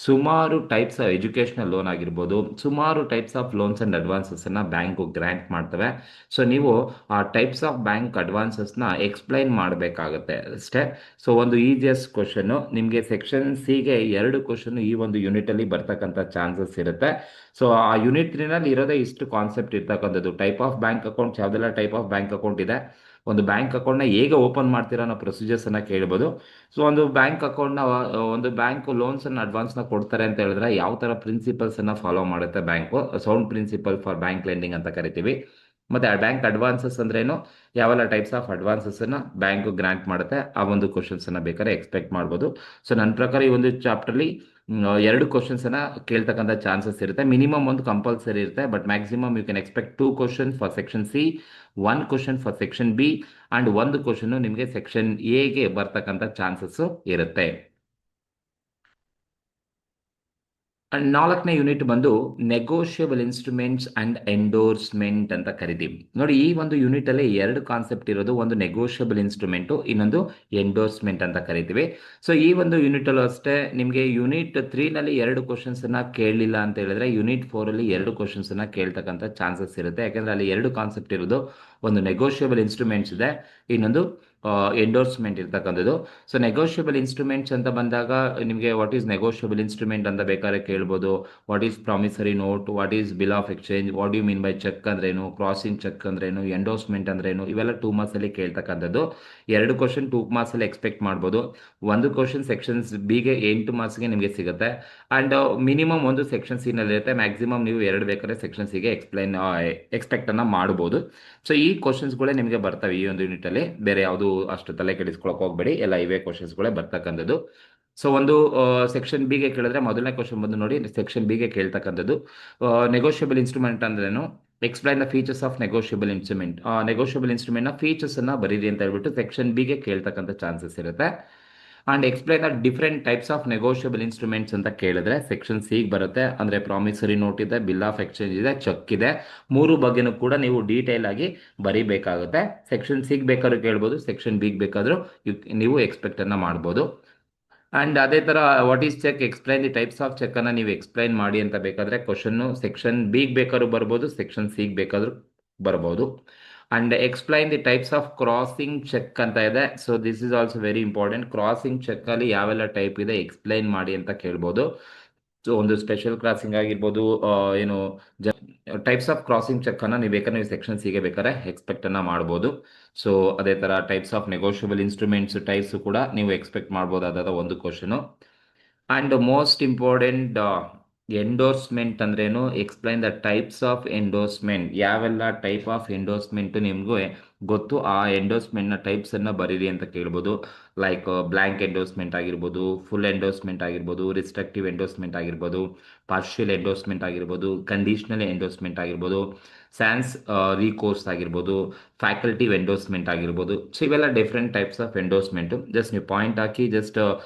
ಸುಮಾರು ಟೈಪ್ಸ್ ಆಫ್ ಎಜುಕೇಷನಲ್ ಲೋನ್ ಆಗಿರ್ಬೋದು, ಸುಮಾರು ಟೈಪ್ಸ್ ಆಫ್ ಲೋನ್ಸ್ ಅಂಡ್ ಅಡ್ವಾನ್ಸಸ್ನ ಬ್ಯಾಂಕು ಗ್ರ್ಯಾಂಟ್ ಮಾಡ್ತವೆ. ಸೊ ನೀವು ಆ ಟೈಪ್ಸ್ ಆಫ್ ಬ್ಯಾಂಕ್ ಅಡ್ವಾನ್ಸಸ್ನ ಎಕ್ಸ್ಪ್ಲೈನ್ ಮಾಡಬೇಕಾಗತ್ತೆ ಅಷ್ಟೇ. ಸೊ ಒಂದು ಈಸಿಯಸ್ಟ್ ಕ್ವಶನ್ನು ನಿಮಗೆ ಸೆಕ್ಷನ್ ಸಿಗೆ 2 ಕ್ವಶನ್ ಈ ಒಂದು ಯೂನಿಟಲ್ಲಿ ಬರ್ತಕ್ಕಂಥ ಚಾನ್ಸಸ್ ಇರುತ್ತೆ. ಸೊ ಆ ಯೂನಿಟ್ 3ನಲ್ಲಿ ಇರೋದೇ ಇಷ್ಟು ಕಾನ್ಸೆಪ್ಟ್ ಇರ್ತಕ್ಕಂಥದ್ದು. ಟೈಪ್ ಆಫ್ ಬ್ಯಾಂಕ್ ಅಕೌಂಟ್ಸ್, ಯಾವುದೆಲ್ಲ ಟೈಪ್ ಆಫ್ ಬ್ಯಾಂಕ್ ಅಕೌಂಟ್ ಇದೆ, ಒಂದು ಬ್ಯಾಂಕ್ ಅಕೌಂಟ್ನ ಹೇಗೆ ಓಪನ್ ಮಾಡ್ತೀರಾ ಅನ್ನೋ ಪ್ರೊಸೀಜರ್ಸ್ ಅನ್ನ ಕೇಳ್ಬೋದು. ಸೊ ಒಂದು ಬ್ಯಾಂಕ್ ಅಕೌಂಟ್ನ, ಒಂದು ಬ್ಯಾಂಕ್ ಲೋನ್ಸ್ ಅನ್ನ ಅಡ್ವಾನ್ಸ್ನ ಕೊಡ್ತಾರೆ ಅಂತ ಹೇಳಿದ್ರೆ ಯಾವ ತರ ಪ್ರಿನ್ಸಿಪಲ್ಸ್ ಅನ್ನ ಫಾಲೋ ಮಾಡುತ್ತೆ bank, sound principle for bank lending ಅಂತ ಕರಿತೀವಿ. ಮತ್ತೆ ಆ ಬ್ಯಾಂಕ್ ಅಡ್ವಾನ್ಸಸ್ ಅಂದ್ರೇನು, ಯಾವೆಲ್ಲ ಟೈಪ್ಸ್ ಆಫ್ ಅಡ್ವಾನ್ಸಸ್ ಅನ್ನ ಬ್ಯಾಂಕ್ ಗ್ರಾಂಟ್ ಮಾಡುತ್ತೆ, ಆ ಒಂದು ಕ್ವಶನ್ಸ್ ಅನ್ನ ಬೇಕಾದ್ರೆ ಎಕ್ಸ್ಪೆಕ್ಟ್ ಮಾಡ್ಬೋದು. ಸೊ ನನ್ನ ಪ್ರಕಾರ ಈ ಒಂದು ಚಾಪ್ಟರ್ಲಿ 2 ಕ್ವಶನ್ಸ್ ಅನ್ನ ಕೇಳ್ತಕ್ಕಂಥ ಚಾನ್ಸಸ್ ಇರುತ್ತೆ. ಮಿನಿಮಮ್ ಒಂದು ಕಂಪಲ್ಸರಿ ಇರುತ್ತೆ, but maximum you can expect 2 question for section C, 1 question for section B, and 1 question ನಿಮಗೆ ಸೆಕ್ಷನ್ ಎಗೆ ಬರ್ತಕ್ಕಂಥ ಚಾನ್ಸಸ್ ಇರುತ್ತೆ. ಅಂಡ್ 4ನೇ ಯೂನಿಟ್ ಬಂದು ನೆಗೋಷಿಯಬಲ್ ಇನ್ಸ್ಟ್ರೂಮೆಂಟ್ಸ್ ಅಂಡ್ ಎಂಡೋರ್ಸ್ಮೆಂಟ್ ಅಂತ ಕರಿತೀವಿ. ನೋಡಿ, ಈ ಒಂದು ಯೂನಿಟ್ ಅಲ್ಲಿ 2 ಕಾನ್ಸೆಪ್ಟ್ ಇರೋದು, ಒಂದು ನೆಗೋಷಿಯಬಲ್ ಇನ್ಸ್ಟ್ರೂಮೆಂಟ್, ಇನ್ನೊಂದು ಎಂಡೋರ್ಸ್ಮೆಂಟ್ ಅಂತ ಕರಿತೀವಿ. ಸೊ ಈ ಒಂದು ಯೂನಿಟ್ ಅಲ್ಲೂ ಅಷ್ಟೇ ನಿಮಗೆ ಯೂನಿಟ್ 3ನಲ್ಲಿ 2 ಕ್ವಶನ್ಸ್ ಅನ್ನ ಕೇಳಲಿಲ್ಲ ಅಂತ ಹೇಳಿದ್ರೆ ಯೂನಿಟ್ 4ಅಲ್ಲಿ 2 ಕ್ವಶನ್ಸ್ ಅನ್ನ ಕೇಳ್ತಕ್ಕಂಥ ಚಾನ್ಸಸ್ ಇರುತ್ತೆ. ಯಾಕಂದ್ರೆ ಅಲ್ಲಿ 2 ಕಾನ್ಸೆಪ್ಟ್ ಇರೋದು, ಒಂದು ನೆಗೋಷಿಯಬಲ್ ಇನ್ಸ್ಟ್ರೂಮೆಂಟ್ಸ್ ಇದೆ, ಇನ್ನೊಂದು ಎಂಡೋರ್ಸ್ಮೆಂಟ್ ಇರ್ತಕ್ಕಂಥದ್ದು. ಸೊ ನೆಗೋಷಿಯಬಲ್ ಇನ್ಸ್ಟ್ರೂಮೆಂಟ್ಸ್ ಅಂತ ಬಂದಾಗ ನಿಮಗೆ ವಾಟ್ ಈಸ್ ನೆಗೋಷಿಯಬಲ್ ಇನ್ಸ್ಟ್ರೂಮೆಂಟ್ ಅಂತ ಬೇಕಾದ್ರೆ ಕೇಳ್ಬೋದು. What is promissory note, what is bill of exchange, what you mean by cheque ಅಂದ್ರೇನು, ಕ್ರಾಸಿಂಗ್ ಚೆಕ್ ಅಂದ್ರೇನು, ಎಂಡೋರ್ಸ್ಮೆಂಟ್ ಅಂದ್ರೇನು, ಇವೆಲ್ಲ 2 ಮಾರ್ಕ್ಸ್ ಅಲ್ಲಿ ಕೇಳ್ತಕ್ಕಂಥದ್ದು. 2 ಕ್ವಶನ್ 2 ಮಾರ್ಕ್ಸ್ ಅಲ್ಲಿ ಎಕ್ಸ್ಪೆಕ್ಟ್ ಮಾಡ್ಬೋದು. ಒಂದು ಕ್ವಶನ್ ಸೆಕ್ಷನ್ಸ್ ಬಿಗೆ 8 ಮಾರ್ಕ್ಸ್ಗೆ ನಿಮಗೆ ಸಿಗುತ್ತೆ. ಅಂಡ್ ಮಿನಿಮಮ್ ಒಂದು ಸೆಕ್ಷನ್ ಸಿ ನಲ್ಲಿ ಇರುತ್ತೆ, ಮ್ಯಾಕ್ಸಿಮಮ್ ನೀವು 2 ಬೇಕಾದ್ರೆ ಸೆಕ್ಷನ್ ಸಿಗೆ ಎಕ್ಸ್ಪೆಕ್ಟ್ ಅನ್ನ ಮಾಡಬಹುದು. ಸೊ ಈ ಕ್ವಶನ್ಸ್ಗಳೇ ನಿಮಗೆ ಬರ್ತವೆ ಈ ಒಂದು ಯೂನಿಟ್ ಅಲ್ಲಿ, ಬೇರೆ ಯಾವುದು ಅಷ್ಟು ತಲೆ ಕೆಡಿಸ್ಕೊಳಕ್ ಹೋಗ್ಬೇಡಿ, ಎಲ್ಲ ಇವೇ ಕ್ವಶನ್ಸ್ಗಳೇ ಬರ್ತಕ್ಕಂಥದ್ದು. ಸೊ ಒಂದು ಸೆಕ್ಷನ್ ಬಿಗೆ ಕೇಳಿದ್ರೆ ಮೊದಲನೇ ಕ್ವಶನ್ ಬಂದು ನೋಡಿ, ಸೆಕ್ಷನ್ ಬಿಗೆ ಕೇಳ್ತಕ್ಕಂಥದ್ದು ನೆಗೋಷಿಯಬಲ್ ಇನ್ಸ್ಟ್ರೂಮೆಂಟ್ ಅಂದ್ರೇನು, explain the features of negotiable instrument. Negotiable instrument ನ ಫೀಚರ್ಸ್ ಅನ್ನ ಬರೀರಿ ಅಂತ ಹೇಳ್ಬಿಟ್ಟು ಸೆಕ್ಷನ್ ಬಿಗೆ ಕೇಳ್ತಕ್ಕಂಥ ಚಾನ್ಸಸ್ ಇರುತ್ತೆ. And explain the different types of negotiable instruments ಅಂತ ಕೇಳಿದ್ರೆ ಸೆಕ್ಷನ್ ಸಿ ಬರುತ್ತೆ. ಅಂದ್ರೆ ಪ್ರಾಮಿಸರಿ ನೋಟ್ ಇದೆ, ಬಿಲ್ ಆಫ್ ಎಕ್ಸ್ಚೇಂಜ್ ಇದೆ, ಚೆಕ್ ಇದೆ. 3 ಬಗ್ಗೆನೂ ಕೂಡ ನೀವು ಡೀಟೇಲ್ ಆಗಿ ಬರೀಬೇಕಾಗುತ್ತೆ. ಸೆಕ್ಷನ್ ಸಿಗ್ ಬೇಕಾದ್ರೂ ಕೇಳ್ಬೋದು, ಸೆಕ್ಷನ್ ಬಿಗ್ ಬೇಕಾದ್ರೂ ನೀವು ಎಕ್ಸ್ಪೆಕ್ಟ್ ಅನ್ನ ಮಾಡ್ಬೋದು. ಅಂಡ್ ಅದೇ ತರ what is cheque, explain the types of cheque ಅನ್ನ ನೀವು ಎಕ್ಸ್ಪ್ಲೈನ್ ಮಾಡಿ ಅಂತ ಬೇಕಾದ್ರೆ ಕ್ವಶನ್ ಸೆಕ್ಷನ್ ಬಿ ಬೇಕಾದ್ರೂ ಬರ್ಬೋದು, ಸೆಕ್ಷನ್ ಸಿ ಬೇಕಾದ್ರೂ ಬರ್ಬೋದು. And explain the types of crossing cheque ಅಂತ ಇದೆ. So this is also very important. Crossing cheque ಅಲ್ಲಿ ಯಾವೆಲ್ಲ ಟೈಪ್ ಇದೆ ಎಕ್ಸ್ಪ್ಲೈನ್ ಮಾಡಿ ಅಂತ ಕೇಳ್ಬೋದು. ಸೊ ಒಂದು ಸ್ಪೆಷಲ್ ಕ್ರಾಸಿಂಗ್ ಆಗಿರ್ಬೋದು, ಏನು ಟೈಪ್ಸ್ ಆಫ್ ಕ್ರಾಸಿಂಗ್ ಚೆಕ್ ಅನ್ನ ನೀವು ಬೇಕಾದ್ರೆ ನೀವು ಸೆಕ್ಷನ್ ಸಿಗೆ ಬೇಕಾದ್ರೆ ಎಕ್ಸ್ಪೆಕ್ಟ್ ಅನ್ನ ಮಾಡ್ಬೋದು. ಸೊ ಅದೇ ತರ types of negotiable instruments types ಕೂಡ ನೀವು ಎಕ್ಸ್ಪೆಕ್ಟ್ ಮಾಡ್ಬೋದಾದ ಒಂದು question. And most important, endorsement ಅಂದ್ರೇನು, explain the types of endorsement. ಯಾವೆಲ್ಲ ಟೈಪ್ ಆಫ್ ಎಂಡೋರ್ಸ್ಮೆಂಟ್ ನಿಮ್ಗೆ ಗೊತ್ತು, ಆ ಎಂಡೋರ್ಸ್ಮೆಂಟ್ ನ ಟೈಪ್ಸ್ ಅನ್ನ ಬರೀರಿ ಅಂತ ಕೇಳ್ಬೋದು. ಲೈಕ್ ಬ್ಲಾಂಕ್ ಎಂಡೋರ್ಸ್ಮೆಂಟ್ ಆಗಿರ್ಬೋದು, ಫುಲ್ ಎಂಡೋರ್ಸ್ಮೆಂಟ್ ಆಗಿರ್ಬೋದು, ರಿಸ್ಟ್ರಿಕ್ಟಿವ್ ಎಂಡೋರ್ಸ್ಮೆಂಟ್ ಆಗಿರ್ಬೋದು, ಪಾರ್ಷಿಯಲ್ ಎಂಡೋರ್ಸ್ಮೆಂಟ್ ಆಗಿರ್ಬೋದು, ಕಂಡೀಷನಲ್ ಎಂಡೋರ್ಸ್ಮೆಂಟ್ ಆಗಿರ್ಬೋದು, ಸ್ಯಾನ್ಸ್ ರೀಕೋರ್ಸ್ ಆಗಿರ್ಬೋದು, ಫ್ಯಾಕಲ್ಟಿ ಎಂಡೋರ್ಸ್ಮೆಂಟ್ ಆಗಿರ್ಬೋದು. ಸೊ ಇವೆಲ್ಲ different types of endorsement. Just ನೀವು ಪಾಯಿಂಟ್ ಹಾಕಿ ಜಸ್ಟ್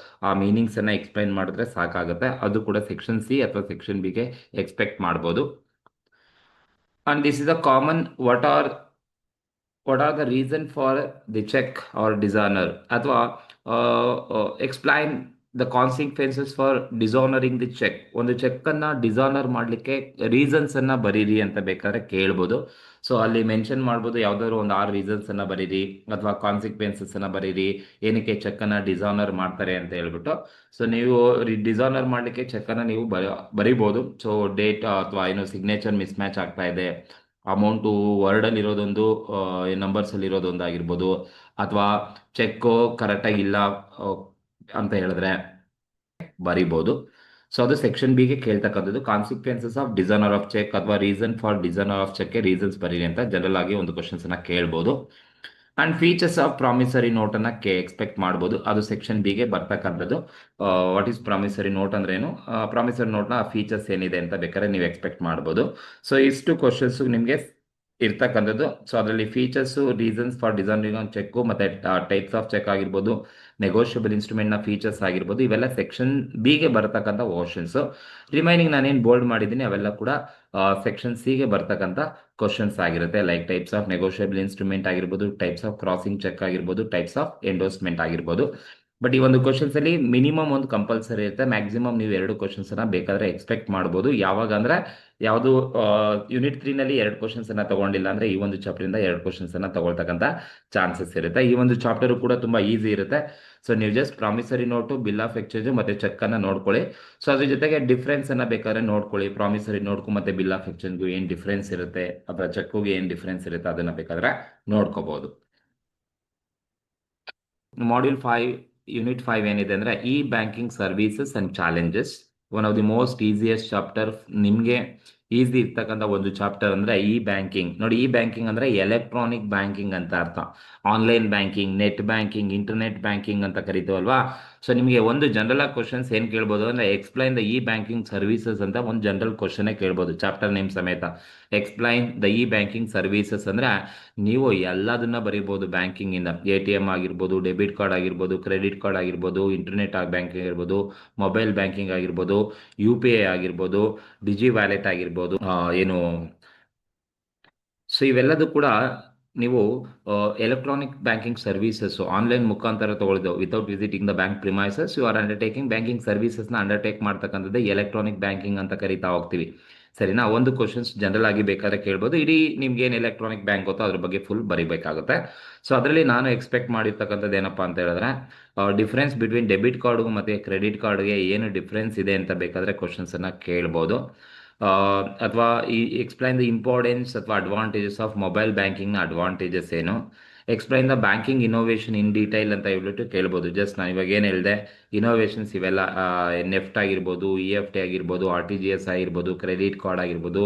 ಆ ಮೀನಿಂಗ್ಸ್ ಅನ್ನ ಎಕ್ಸ್ಪ್ಲೈನ್ ಮಾಡಿದ್ರೆ ಸಾಕಾಗುತ್ತೆ. ಅದು ಕೂಡ ಸೆಕ್ಷನ್ ಸಿ ಅಥವಾ ಸೆಕ್ಷನ್ ಬಿಗೆ ಎಕ್ಸ್ಪೆಕ್ಟ್ ಮಾಡ್ಬೋದು. And this is a common, what are the reason for the check or dishonor, ಅಥವಾ explain the consequences for dishonouring the cheque. ಒಂದು ಚೆಕ್ ಅನ್ನ ಡಿಸಾನರ್ ಮಾಡಲಿಕ್ಕೆ ರೀಸನ್ಸ್ ಅನ್ನ ಬರೀರಿ ಅಂತ ಬೇಕಾದ್ರೆ ಕೇಳ್ಬೋದು. ಸೊ ಅಲ್ಲಿ ಮೆನ್ಷನ್ ಮಾಡ್ಬೋದು ಯಾವ್ದಾದ್ರು ಒಂದು 6 ರೀಸನ್ಸ್ ಅನ್ನ ಬರೀರಿ ಅಥವಾ ಕಾನ್ಸಿಕ್ವೆನ್ಸಸ್ ಅನ್ನ ಬರೀರಿ ಏನಕ್ಕೆ ಚೆಕ್ ಅನ್ನ ಡಿಸಾನರ್ ಮಾಡ್ತಾರೆ ಅಂತ ಹೇಳ್ಬಿಟ್ಟು. ಸೊ ನೀವು ಡಿಸಾನರ್ ಮಾಡ್ಲಿಕ್ಕೆ ಚೆಕ್ ಅನ್ನ ನೀವು ಬರೀಬಹುದು. ಸೊ ಡೇಟ್ ಅಥವಾ ಏನು ಸಿಗ್ನೇಚರ್ ಮಿಸ್ ಮ್ಯಾಚ್ ಆಗ್ತಾ ಇದೆ, ಅಮೌಂಟು ವರ್ಡಲ್ಲಿ ಇರೋದೊಂದು ನಂಬರ್ಸ್ ಅಲ್ಲಿ ಇರೋದೊಂದು ಆಗಿರ್ಬೋದು, ಅಥವಾ ಚೆಕ್ ಕರೆಕ್ಟಾಗಿ ಇಲ್ಲ ಅಂತ ಹೇಳಿದ್ರೆ ಬರಿಬೋದು. ಸೊ ಅದು ಸೆಕ್ಷನ್ ಬಿಗೆ ಕೇಳ್ತಕ್ಕಂಥದ್ದು. Consequences of dishonour of cheque ಅಥವಾ reason for dishonour of cheque reasons ಬರೀರಿ ಅಂತ ಜನರಲ್ ಆಗಿ ಒಂದು ಕ್ವಶನ್ಸ್ ಅನ್ನ ಕೇಳ್ಬೋದು. And features of promissory note ಅನ್ನ ಎಕ್ಸ್ಪೆಕ್ಟ್ ಮಾಡ್ಬೋದು. ಅದು ಸೆಕ್ಷನ್ ಬಿಗೆ ಬರ್ತಕ್ಕಂಥದ್ದು. ವಾಟ್ ಈಸ್ ಪ್ರಾಮಿಸರಿ ನೋಟ್ ಅಂದ್ರೆ ಏನು, ಪ್ರಾಮಿಸರಿ ನೋಟ್ನ ಫೀಚರ್ಸ್ ಏನಿದೆ ಅಂತ ಬೇಕಾದ್ರೆ ನೀವು ಎಕ್ಸ್ಪೆಕ್ಟ್ ಮಾಡ್ಬೋದು. ಸೊ ಇಷ್ಟು ಕ್ವಶನ್ಸ್ ನಿಮಗೆ ಇರ್ತಕ್ಕಂಥದ್ದು. ಸೊ ಅದರಲ್ಲಿ features, reasons for designing on cheque, ಮತ್ತೆ ಟೈಪ್ಸ್ ಆಫ್ ಚೆಕ್ ಆಗಿರ್ಬೋದು, ನೆಗೋಷಿಯಬಲ್ ಇನ್ಸ್ಟ್ರೂಮೆಂಟ್ ನ ಫೀಚರ್ಸ್ ಆಗಿರ್ಬೋದು, ಇವೆಲ್ಲ ಸೆಕ್ಷನ್ ಬಿಗೆ ಬರ್ತಕ್ಕಂಥ ಕ್ವಶನ್ಸ್. ರಿಮೈನಿಂಗ್ ನಾನೇನು ಬೋಲ್ಡ್ ಮಾಡಿದ್ದೀನಿ ಅವೆಲ್ಲ ಕೂಡ ಸೆಕ್ಷನ್ ಸಿಗೆ ಬರ್ತಕ್ಕಂಥ ಕ್ವಶನ್ಸ್ ಆಗಿರುತ್ತೆ. Like types of negotiable instrument ಆಗಿರ್ಬೋದು, ಟೈಪ್ಸ್ ಆಫ್ ಕ್ರಾಸಿಂಗ್ ಚೆಕ್ ಆಗಿರ್ಬೋದು, ಟೈಪ್ಸ್ ಆಫ್ ಎಂಡೋರ್ಸ್ಮೆಂಟ್ ಆಗಿರ್ಬೋದು. ಬಟ್ ಈ ಒಂದು ಕ್ವಶನ್ಸ್ ಅಲ್ಲಿ ಮಿನಿಮಮ್ ಒಂದು ಕಂಪಲ್ಸರಿ ಇರುತ್ತೆ. ಮ್ಯಾಕ್ಸಿಮಮ್ ನೀವು 2 ಕ್ವಶನ್ಸ್ ಅನ್ನ ಬೇಕಾದ್ರೆ ಎಕ್ಸ್ಪೆಕ್ಟ್ ಮಾಡ್ಬೋದು. ಯಾವಾಗ ಅಂದ್ರೆ ಯಾವುದು ಯೂನಿಟ್ 3 ನಲ್ಲಿ 2 ಕ್ವಶನ್ಸ್ ಅನ್ನ ತಗೊಂಡಿಲ್ಲ ಅಂದ್ರೆ ಈ ಒಂದು ಚಾಪ್ಟರ್ ಇಂದ 2 ಕ್ವಶನ್ಸ್ ಅನ್ನ ತಗೊಳ್ತಕ್ಕಂಥ ಚಾನ್ಸಸ್ ಇರುತ್ತೆ. ಈ ಒಂದು ಚಾಪ್ಟರ್ ಕೂಡ ತುಂಬಾ ಈಸಿ ಇರುತ್ತೆ. ಸೊ ನೀವು just promissory note, bill of exchange ಮತ್ತೆ ಚೆಕ್ ಅನ್ನ ನೋಡ್ಕೊಳ್ಳಿ. ಸೊ ಅದ್ರ ಜೊತೆಗೆ ಡಿಫ್ರೆನ್ಸ್ ಅನ್ನ ಬೇಕಾದ್ರೆ ನೋಡ್ಕೊಳ್ಳಿ. ಪ್ರಾಮಿಸರಿ ನೋಟ್ಗೂ ಮತ್ತೆ ಬಿಲ್ ಆಫ್ ಎಕ್ಸ್ಚೇಂಜ್ಗೂ ಏನ್ ಡಿಫ್ರೆನ್ಸ್ ಇರುತ್ತೆ ಅಥವಾ ಚೆಕ್ಗೆ ಏನ್ ಡಿಫ್ರೆನ್ಸ್ ಇರುತ್ತೆ ಅದನ್ನ ಬೇಕಾದ್ರೆ ನೋಡ್ಕೋಬಹುದು. ಮಾಡ್ಯೂಲ್ 5 ಯೂನಿಟ್ 5 ಏನಿದೆ ಅಂದ್ರೆ E banking services and challenges. One of the most easiest chapter. ನಿಮಗೆ ಈಸಿ ಇರ್ತಕ್ಕಂಥ ಒಂದು ಚಾಪ್ಟರ್ ಅಂದ್ರೆ ಇ ಬ್ಯಾಂಕಿಂಗ್. ನೋಡಿ, ಇ ಬ್ಯಾಂಕಿಂಗ್ ಅಂದ್ರೆ ಎಲೆಕ್ಟ್ರಾನಿಕ್ ಬ್ಯಾಂಕಿಂಗ್ ಅಂತ ಅರ್ಥ. Online banking, net banking, internet banking ಅಂತ ಕರಿತೀವಲ್ವಾ. ಸೊ ನಿಮಗೆ ಒಂದು ಜನರಲ್ ಆಗಿ ಕ್ವಶನ್ಸ್ ಏನ್ ಕೇಳ್ಬೋದು ಅಂದ್ರೆ explain the E banking services ಅಂತ ಒಂದು ಜನರಲ್ ಕ್ವಶನ್ ಕೇಳ್ಬೋದು, ಚಾಪ್ಟರ್ ನೇಮ್ ಸಮೇತ. Explain the E banking services ಅಂದ್ರೆ ನೀವು ಎಲ್ಲದನ್ನ ಬರೀಬಹುದು. ಬ್ಯಾಂಕಿಂಗ್ ಇಂದ ATM ಆಗಿರ್ಬೋದು, ಡೆಬಿಟ್ ಕಾರ್ಡ್ ಆಗಿರ್ಬೋದು, ಕ್ರೆಡಿಟ್ ಕಾರ್ಡ್ ಆಗಿರ್ಬೋದು, ಇಂಟರ್ನೆಟ್ ಬ್ಯಾಂಕಿಂಗ್ ಆಗಿರ್ಬೋದು, ಮೊಬೈಲ್ ಬ್ಯಾಂಕಿಂಗ್ ಆಗಿರ್ಬೋದು, UPI ಆಗಿರ್ಬೋದು, ಡಿಜಿ ವ್ಯಾಲೆಟ್ ಆಗಿರ್ಬೋದು, ಏನು. ಸೊ ಇವೆಲ್ಲದೂ ಕೂಡ ನೀವು ಎಲೆಕ್ಟ್ರಾನಿಕ್ ಬ್ಯಾಂಕಿಂಗ್ ಸರ್ವಿಸಸ್ ಆನ್ಲೈನ್ ಮುಖಾಂತರ ತಗೊಳ್ಳಿದ್ದು. Without visiting the bank premises you are undertaking banking ಸರ್ವಿಸಸ್ನ ಅಂಡರ್ಟೇಕ್ ಮಾಡ್ತಕ್ಕಂಥದ್ದು ಎಲೆಕ್ಟ್ರಾನಿಕ್ ಬ್ಯಾಂಕಿಂಗ್ ಅಂತ ಕರಿತಾ ಹೋಗ್ತೀವಿ. ಸರಿನಾ? ಒಂದು ಕ್ವಶನ್ಸ್ ಜನರಲ್ ಆಗಿ ಬೇಕಾದ್ರೆ ಕೇಳ್ಬೋದು. ಇಡೀ ನಿಮ್ಗೆ ಏನು ಎಲೆಕ್ಟ್ರಾನಿಕ್ ಬ್ಯಾಂಕ್ ಗೊತ್ತೋ ಅದ್ರ ಬಗ್ಗೆ ಫುಲ್ ಬರಿಬೇಕಾಗುತ್ತೆ. ಸೊ ಅದರಲ್ಲಿ ನಾನು ಎಕ್ಸ್ಪೆಕ್ಟ್ ಮಾಡಿರ್ತಕ್ಕಂಥದ್ದು ಏನಪ್ಪಾ ಅಂತ ಹೇಳಿದ್ರೆ ಡಿಫ್ರೆನ್ಸ್ ಬಿಟ್ವೀನ್ ಡೆಬಿಟ್ ಕಾರ್ಡ್ಗೂ ಮತ್ತೆ ಕ್ರೆಡಿಟ್ ಕಾರ್ಡ್ಗೆ ಏನು ಡಿಫ್ರೆನ್ಸ್ ಇದೆ ಅಂತ ಬೇಕಾದ್ರೆ ಕ್ವಶನ್ಸ್ ಅನ್ನ ಕೇಳ್ಬೋದು. ಅಥವಾ ಈ ಎಕ್ಸ್ಪ್ಲೈನ್ ದ ಇಂಪಾರ್ಟೆನ್ಸ್ ಅಥವಾ ಅಡ್ವಾಂಟೇಜಸ್ ಆಫ್ ಮೊಬೈಲ್ ಬ್ಯಾಂಕಿಂಗ್ನ ಅಡ್ವಾಂಟೇಜಸ್ ಏನು, explain the banking innovation in detail ಅಂತ ಹೇಳ್ಬಿಟ್ಟು ಕೇಳ್ಬೋದು. ಜಸ್ಟ್ ನಾನು ಇವಾಗ ಏನು ಹೇಳಿದೆ, ಇನೋವೇಷನ್ಸ್ ಇವೆಲ್ಲ ನೆಫ್ಟ್ ಆಗಿರ್ಬೋದು, EFT ಆಗಿರ್ಬೋದು, RTGS ಆಗಿರ್ಬೋದು, ಕ್ರೆಡಿಟ್ ಕಾರ್ಡ್ ಆಗಿರ್ಬೋದು,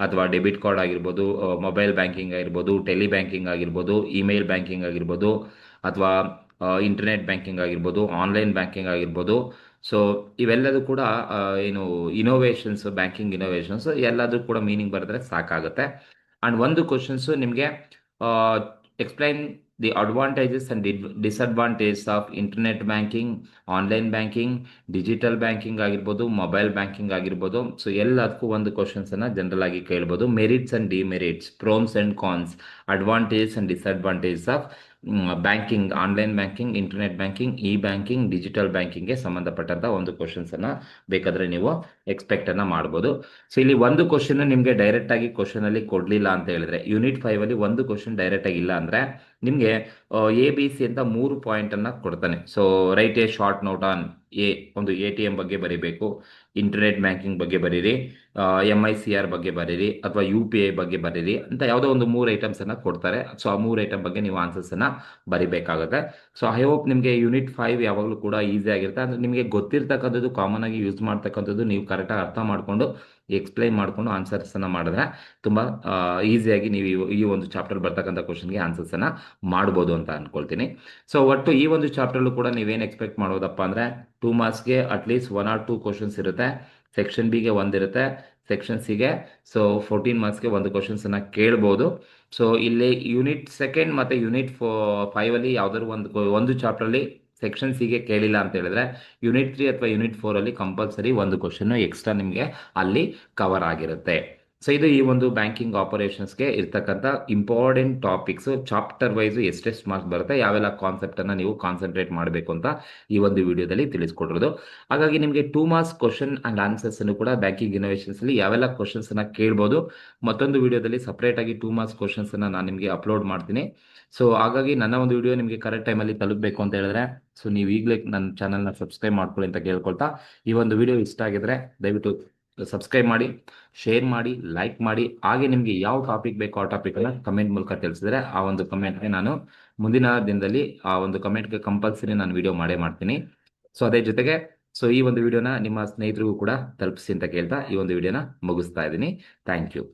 ಅಥವಾ ಡೆಬಿಟ್ ಕಾರ್ಡ್ ಆಗಿರ್ಬೋದು, ಮೊಬೈಲ್ ಬ್ಯಾಂಕಿಂಗ್ ಆಗಿರ್ಬೋದು, ಟೆಲಿ ಬ್ಯಾಂಕಿಂಗ್ ಆಗಿರ್ಬೋದು, ಇಮೇಲ್ ಬ್ಯಾಂಕಿಂಗ್ ಆಗಿರ್ಬೋದು, ಅಥವಾ ಇಂಟರ್ನೆಟ್ ಬ್ಯಾಂಕಿಂಗ್ ಆಗಿರ್ಬೋದು, ಆನ್ಲೈನ್ ಬ್ಯಾಂಕಿಂಗ್ ಆಗಿರ್ಬೋದು. ಸೊ ಇವೆಲ್ಲದೂ ಕೂಡ ಏನು ಇನೋವೇಷನ್ಸ್, ಬ್ಯಾಂಕಿಂಗ್ ಇನೋವೇಷನ್ಸ್ ಎಲ್ಲದೂ ಕೂಡ ಮೀನಿಂಗ್ ಬರೆದ್ರೆ ಸಾಕಾಗುತ್ತೆ. ಅಂಡ್ ಒಂದು ಕ್ವಶನ್ಸ್ ನಿಮಗೆ explain the advantages and disadvantages of internet banking, online banking, digital banking ಆಗಿರ್ಬೋದು, ಮೊಬೈಲ್ ಬ್ಯಾಂಕಿಂಗ್ ಆಗಿರ್ಬೋದು. ಸೊ ಎಲ್ಲದಕ್ಕೂ ಒಂದು ಕ್ವಶನ್ಸ್ ಅನ್ನ ಜನರಲ್ ಆಗಿ ಕೇಳ್ಬೋದು. Merits and demerits, pros and cons, advantages and disadvantages of banking, online banking, internet banking, e banking, digital ಬ್ಯಾಂಕಿಂಗ್ಗೆ ಸಂಬಂಧಪಟ್ಟಂತ ಒಂದು ಕ್ವಶನ್ಸನ್ನು ಬೇಕಾದರೆ ನೀವು ಎಕ್ಸ್ಪೆಕ್ಟನ್ನು ಮಾಡ್ಬೋದು. ಸೊ ಇಲ್ಲಿ ಒಂದು ಕ್ವಶನ್ ನಿಮಗೆ ಡೈರೆಕ್ಟಾಗಿ ಕ್ವಶನಲ್ಲಿ ಕೊಡಲಿಲ್ಲ ಅಂತ ಹೇಳಿದ್ರೆ, ಯೂನಿಟ್ 5ಅಲ್ಲಿ ಒಂದು ಕ್ವಶನ್ ಡೈರೆಕ್ಟಾಗಿ ಇಲ್ಲ ಅಂದರೆ ನಿಮಗೆ ABC ಅಂತ 3 ಪಾಯಿಂಟನ್ನು ಕೊಡ್ತಾನೆ. So right A short note on ಒಂದು ATM ಬಗ್ಗೆ ಬರೀಬೇಕು, ಇಂಟರ್ನೆಟ್ ಬ್ಯಾಂಕಿಂಗ್ ಬಗ್ಗೆ ಬರೀರಿ, MICR ಬಗ್ಗೆ ಬರೀರಿ, ಅಥವಾ UPI ಬಗ್ಗೆ ಬರೀರಿ ಅಂತ ಯಾವುದೋ ಒಂದು 3 ಐಟಮ್ಸನ್ನು ಕೊಡ್ತಾರೆ. ಸೊ ಆ 3 ಐಟಮ್ ಬಗ್ಗೆ ನೀವು ಆನ್ಸರ್ಸನ್ನು ಬರಿಬೇಕಾಗುತ್ತೆ. ಸೊ ಐ ಹೋಪ್ ನಿಮಗೆ ಯೂನಿಟ್ 5 ಯಾವಾಗಲೂ ಕೂಡ ಈಸಿ ಆಗಿರುತ್ತೆ. ಅಂದರೆ ನಿಮಗೆ ಗೊತ್ತಿರ್ತಕ್ಕಂಥದ್ದು, ಕಾಮನ್ ಆಗಿ ಯೂಸ್ ಮಾಡ್ತಕ್ಕಂಥದ್ದು ನೀವು ಕರೆಕ್ಟಾಗಿ ಅರ್ಥ ಮಾಡಿಕೊಂಡು ಎಕ್ಸ್ಪ್ಲೈನ್ ಮಾಡಿಕೊಂಡು ಆನ್ಸರ್ಸನ್ನು ಮಾಡಿದ್ರೆ ತುಂಬ ಈಸಿಯಾಗಿ ನೀವು ಈ ಒಂದು ಚಾಪ್ಟರ್ ಬರ್ತಕ್ಕಂಥ ಕ್ವಶನ್ಗೆ ಆನ್ಸರ್ಸನ್ನು ಮಾಡ್ಬೋದು ಅಂತ ಅಂದ್ಕೊಳ್ತೀನಿ. ಸೊ ಒಟ್ಟು ಈ ಒಂದು ಚಾಪ್ಟರ್ಲು ಕೂಡ ನೀವೇನು ಎಕ್ಸ್ಪೆಕ್ಟ್ ಮಾಡೋದಪ್ಪ ಅಂದರೆ 2 ಮಾರ್ಕ್ಸ್ಗೆ ಅಟ್ಲೀಸ್ಟ್ 1 or 2 ಕ್ವಶನ್ಸ್ ಇರುತ್ತೆ. ಸೆಕ್ಷನ್ ಬಿಗೆ ಒಂದಿರುತ್ತೆ, ಸೆಕ್ಷನ್ ಸಿಗೆ ಸೊ 14 ಮಾರ್ಕ್ಸ್ಗೆ ಒಂದು ಕ್ವಶನ್ಸನ್ನು ಕೇಳ್ಬೋದು. ಸೊ ಇಲ್ಲಿ ಯೂನಿಟ್ 2 ಮತ್ತು ಯೂನಿಟ್ 5ಅಲ್ಲಿ ಯಾವ್ದಾದ್ರು ಒಂದು ಚಾಪ್ಟ್ರಲ್ಲಿ ಸೆಕ್ಷನ್ ಸಿಗೆ ಕೇಳಿಲ್ಲ ಅಂತ ಹೇಳಿದ್ರೆ ಯೂನಿಟ್ 3 ಅಥವಾ ಯೂನಿಟ್ 4ಅಲ್ಲಿ ಕಂಪಲ್ಸರಿ ಒಂದು ಕ್ವಶನ್ ಎಕ್ಸ್ಟ್ರಾ ನಿಮಗೆ ಅಲ್ಲಿ ಕವರ್ ಆಗಿರುತ್ತೆ. ಸೊ ಇದು ಈ ಒಂದು ಬ್ಯಾಂಕಿಂಗ್ ಆಪರೇಷನ್ಸ್ಗೆ ಇರ್ತಕ್ಕಂಥ ಇಂಪಾರ್ಟೆಂಟ್ ಟಾಪಿಕ್ಸ್. ಚಾಪ್ಟರ್ ವೈಸ್ ಎಷ್ಟೆಷ್ಟು ಮಾರ್ಕ್ಸ್ ಬರುತ್ತೆ, ಯಾವೆಲ್ಲ ಕಾನ್ಸೆಪ್ಟನ್ನು ನೀವು ಕಾನ್ಸಂಟ್ರೇಟ್ ಮಾಡಬೇಕು ಅಂತ ಈ ಒಂದು ವಿಡಿಯೋದಲ್ಲಿ ತಿಳಿಸ್ಕೊಟ್ಟಿರೋದು. ಹಾಗಾಗಿ ನಿಮಗೆ 2 ಮಾರ್ಕ್ಸ್ ಕ್ವಶನ್ ಆ್ಯಂಡ್ ಆನ್ಸರ್ಸ್ ಅನ್ನು ಕೂಡ ಬ್ಯಾಂಕಿಂಗ್ ಇನ್ನೋವೇಷನ್ಸಲ್ಲಿ ಯಾವೆಲ್ಲ ಕ್ವಶನ್ಸನ್ನು ಕೇಳ್ಬೋದು, ಮತ್ತೊಂದು ವಿಡಿಯೋದಲ್ಲಿ ಸಪ್ರೇಟಾಗಿ 2 ಮಾರ್ಕ್ಸ್ ಕ್ವಶನ್ಸನ್ನು ನಾನು ನಿಮಗೆ ಅಪ್ಲೋಡ್ ಮಾಡ್ತೀನಿ. ಸೊ ಹಾಗಾಗಿ ನನ್ನ ಒಂದು ವಿಡಿಯೋ ನಿಮಗೆ ಕರೆಕ್ಟ್ ಟೈಮಲ್ಲಿ ತಲುಪಬೇಕು ಅಂತ ಹೇಳಿದ್ರೆ ಸೊ ನೀವು ಈಗಲೇ ನನ್ನ ಚಾನಲ್ನ ಸಬ್ಸ್ಕ್ರೈಬ್ ಮಾಡ್ಕೊಳ್ಳಿ ಅಂತ ಕೇಳ್ಕೊಳ್ತಾ, ಈ ಒಂದು ವಿಡಿಯೋ ಇಷ್ಟ ಆಗಿದ್ರೆ ದಯವಿಟ್ಟು ಸಬ್ಸ್ಕ್ರೈಬ್ ಮಾಡಿ, ಶೇರ್ ಮಾಡಿ, ಲೈಕ್ ಮಾಡಿ. ಹಾಗೆ ನಿಮಗೆ ಯಾವ ಟಾಪಿಕ್ ಬೇಕೋ ಆ ಟಾಪಿಕನ್ನು ಕಮೆಂಟ್ ಮೂಲಕ ತಿಳಿಸಿದ್ರೆ ಆ ಒಂದು ಕಮೆಂಟ್ಗೆ ನಾನು ಮುಂದಿನ ದಿನದಲ್ಲಿ ಆ ಒಂದು ಕಮೆಂಟ್ಗೆ ಕಂಪಲ್ಸರಿ ನಾನು ವಿಡಿಯೋ ಮಾಡೇ ಮಾಡ್ತೀನಿ. ಸೊ ಅದೇ ಜೊತೆಗೆ ಸೊ ಈ ಒಂದು ವಿಡಿಯೋನ ನಿಮ್ಮ ಸ್ನೇಹಿತರಿಗೂ ಕೂಡ ತಲುಪಿಸಿ ಅಂತ ಕೇಳ್ತಾ ಈ ಒಂದು ವಿಡಿಯೋನ ಮುಗಿಸ್ತಾ ಇದ್ದೀನಿ. Thank you.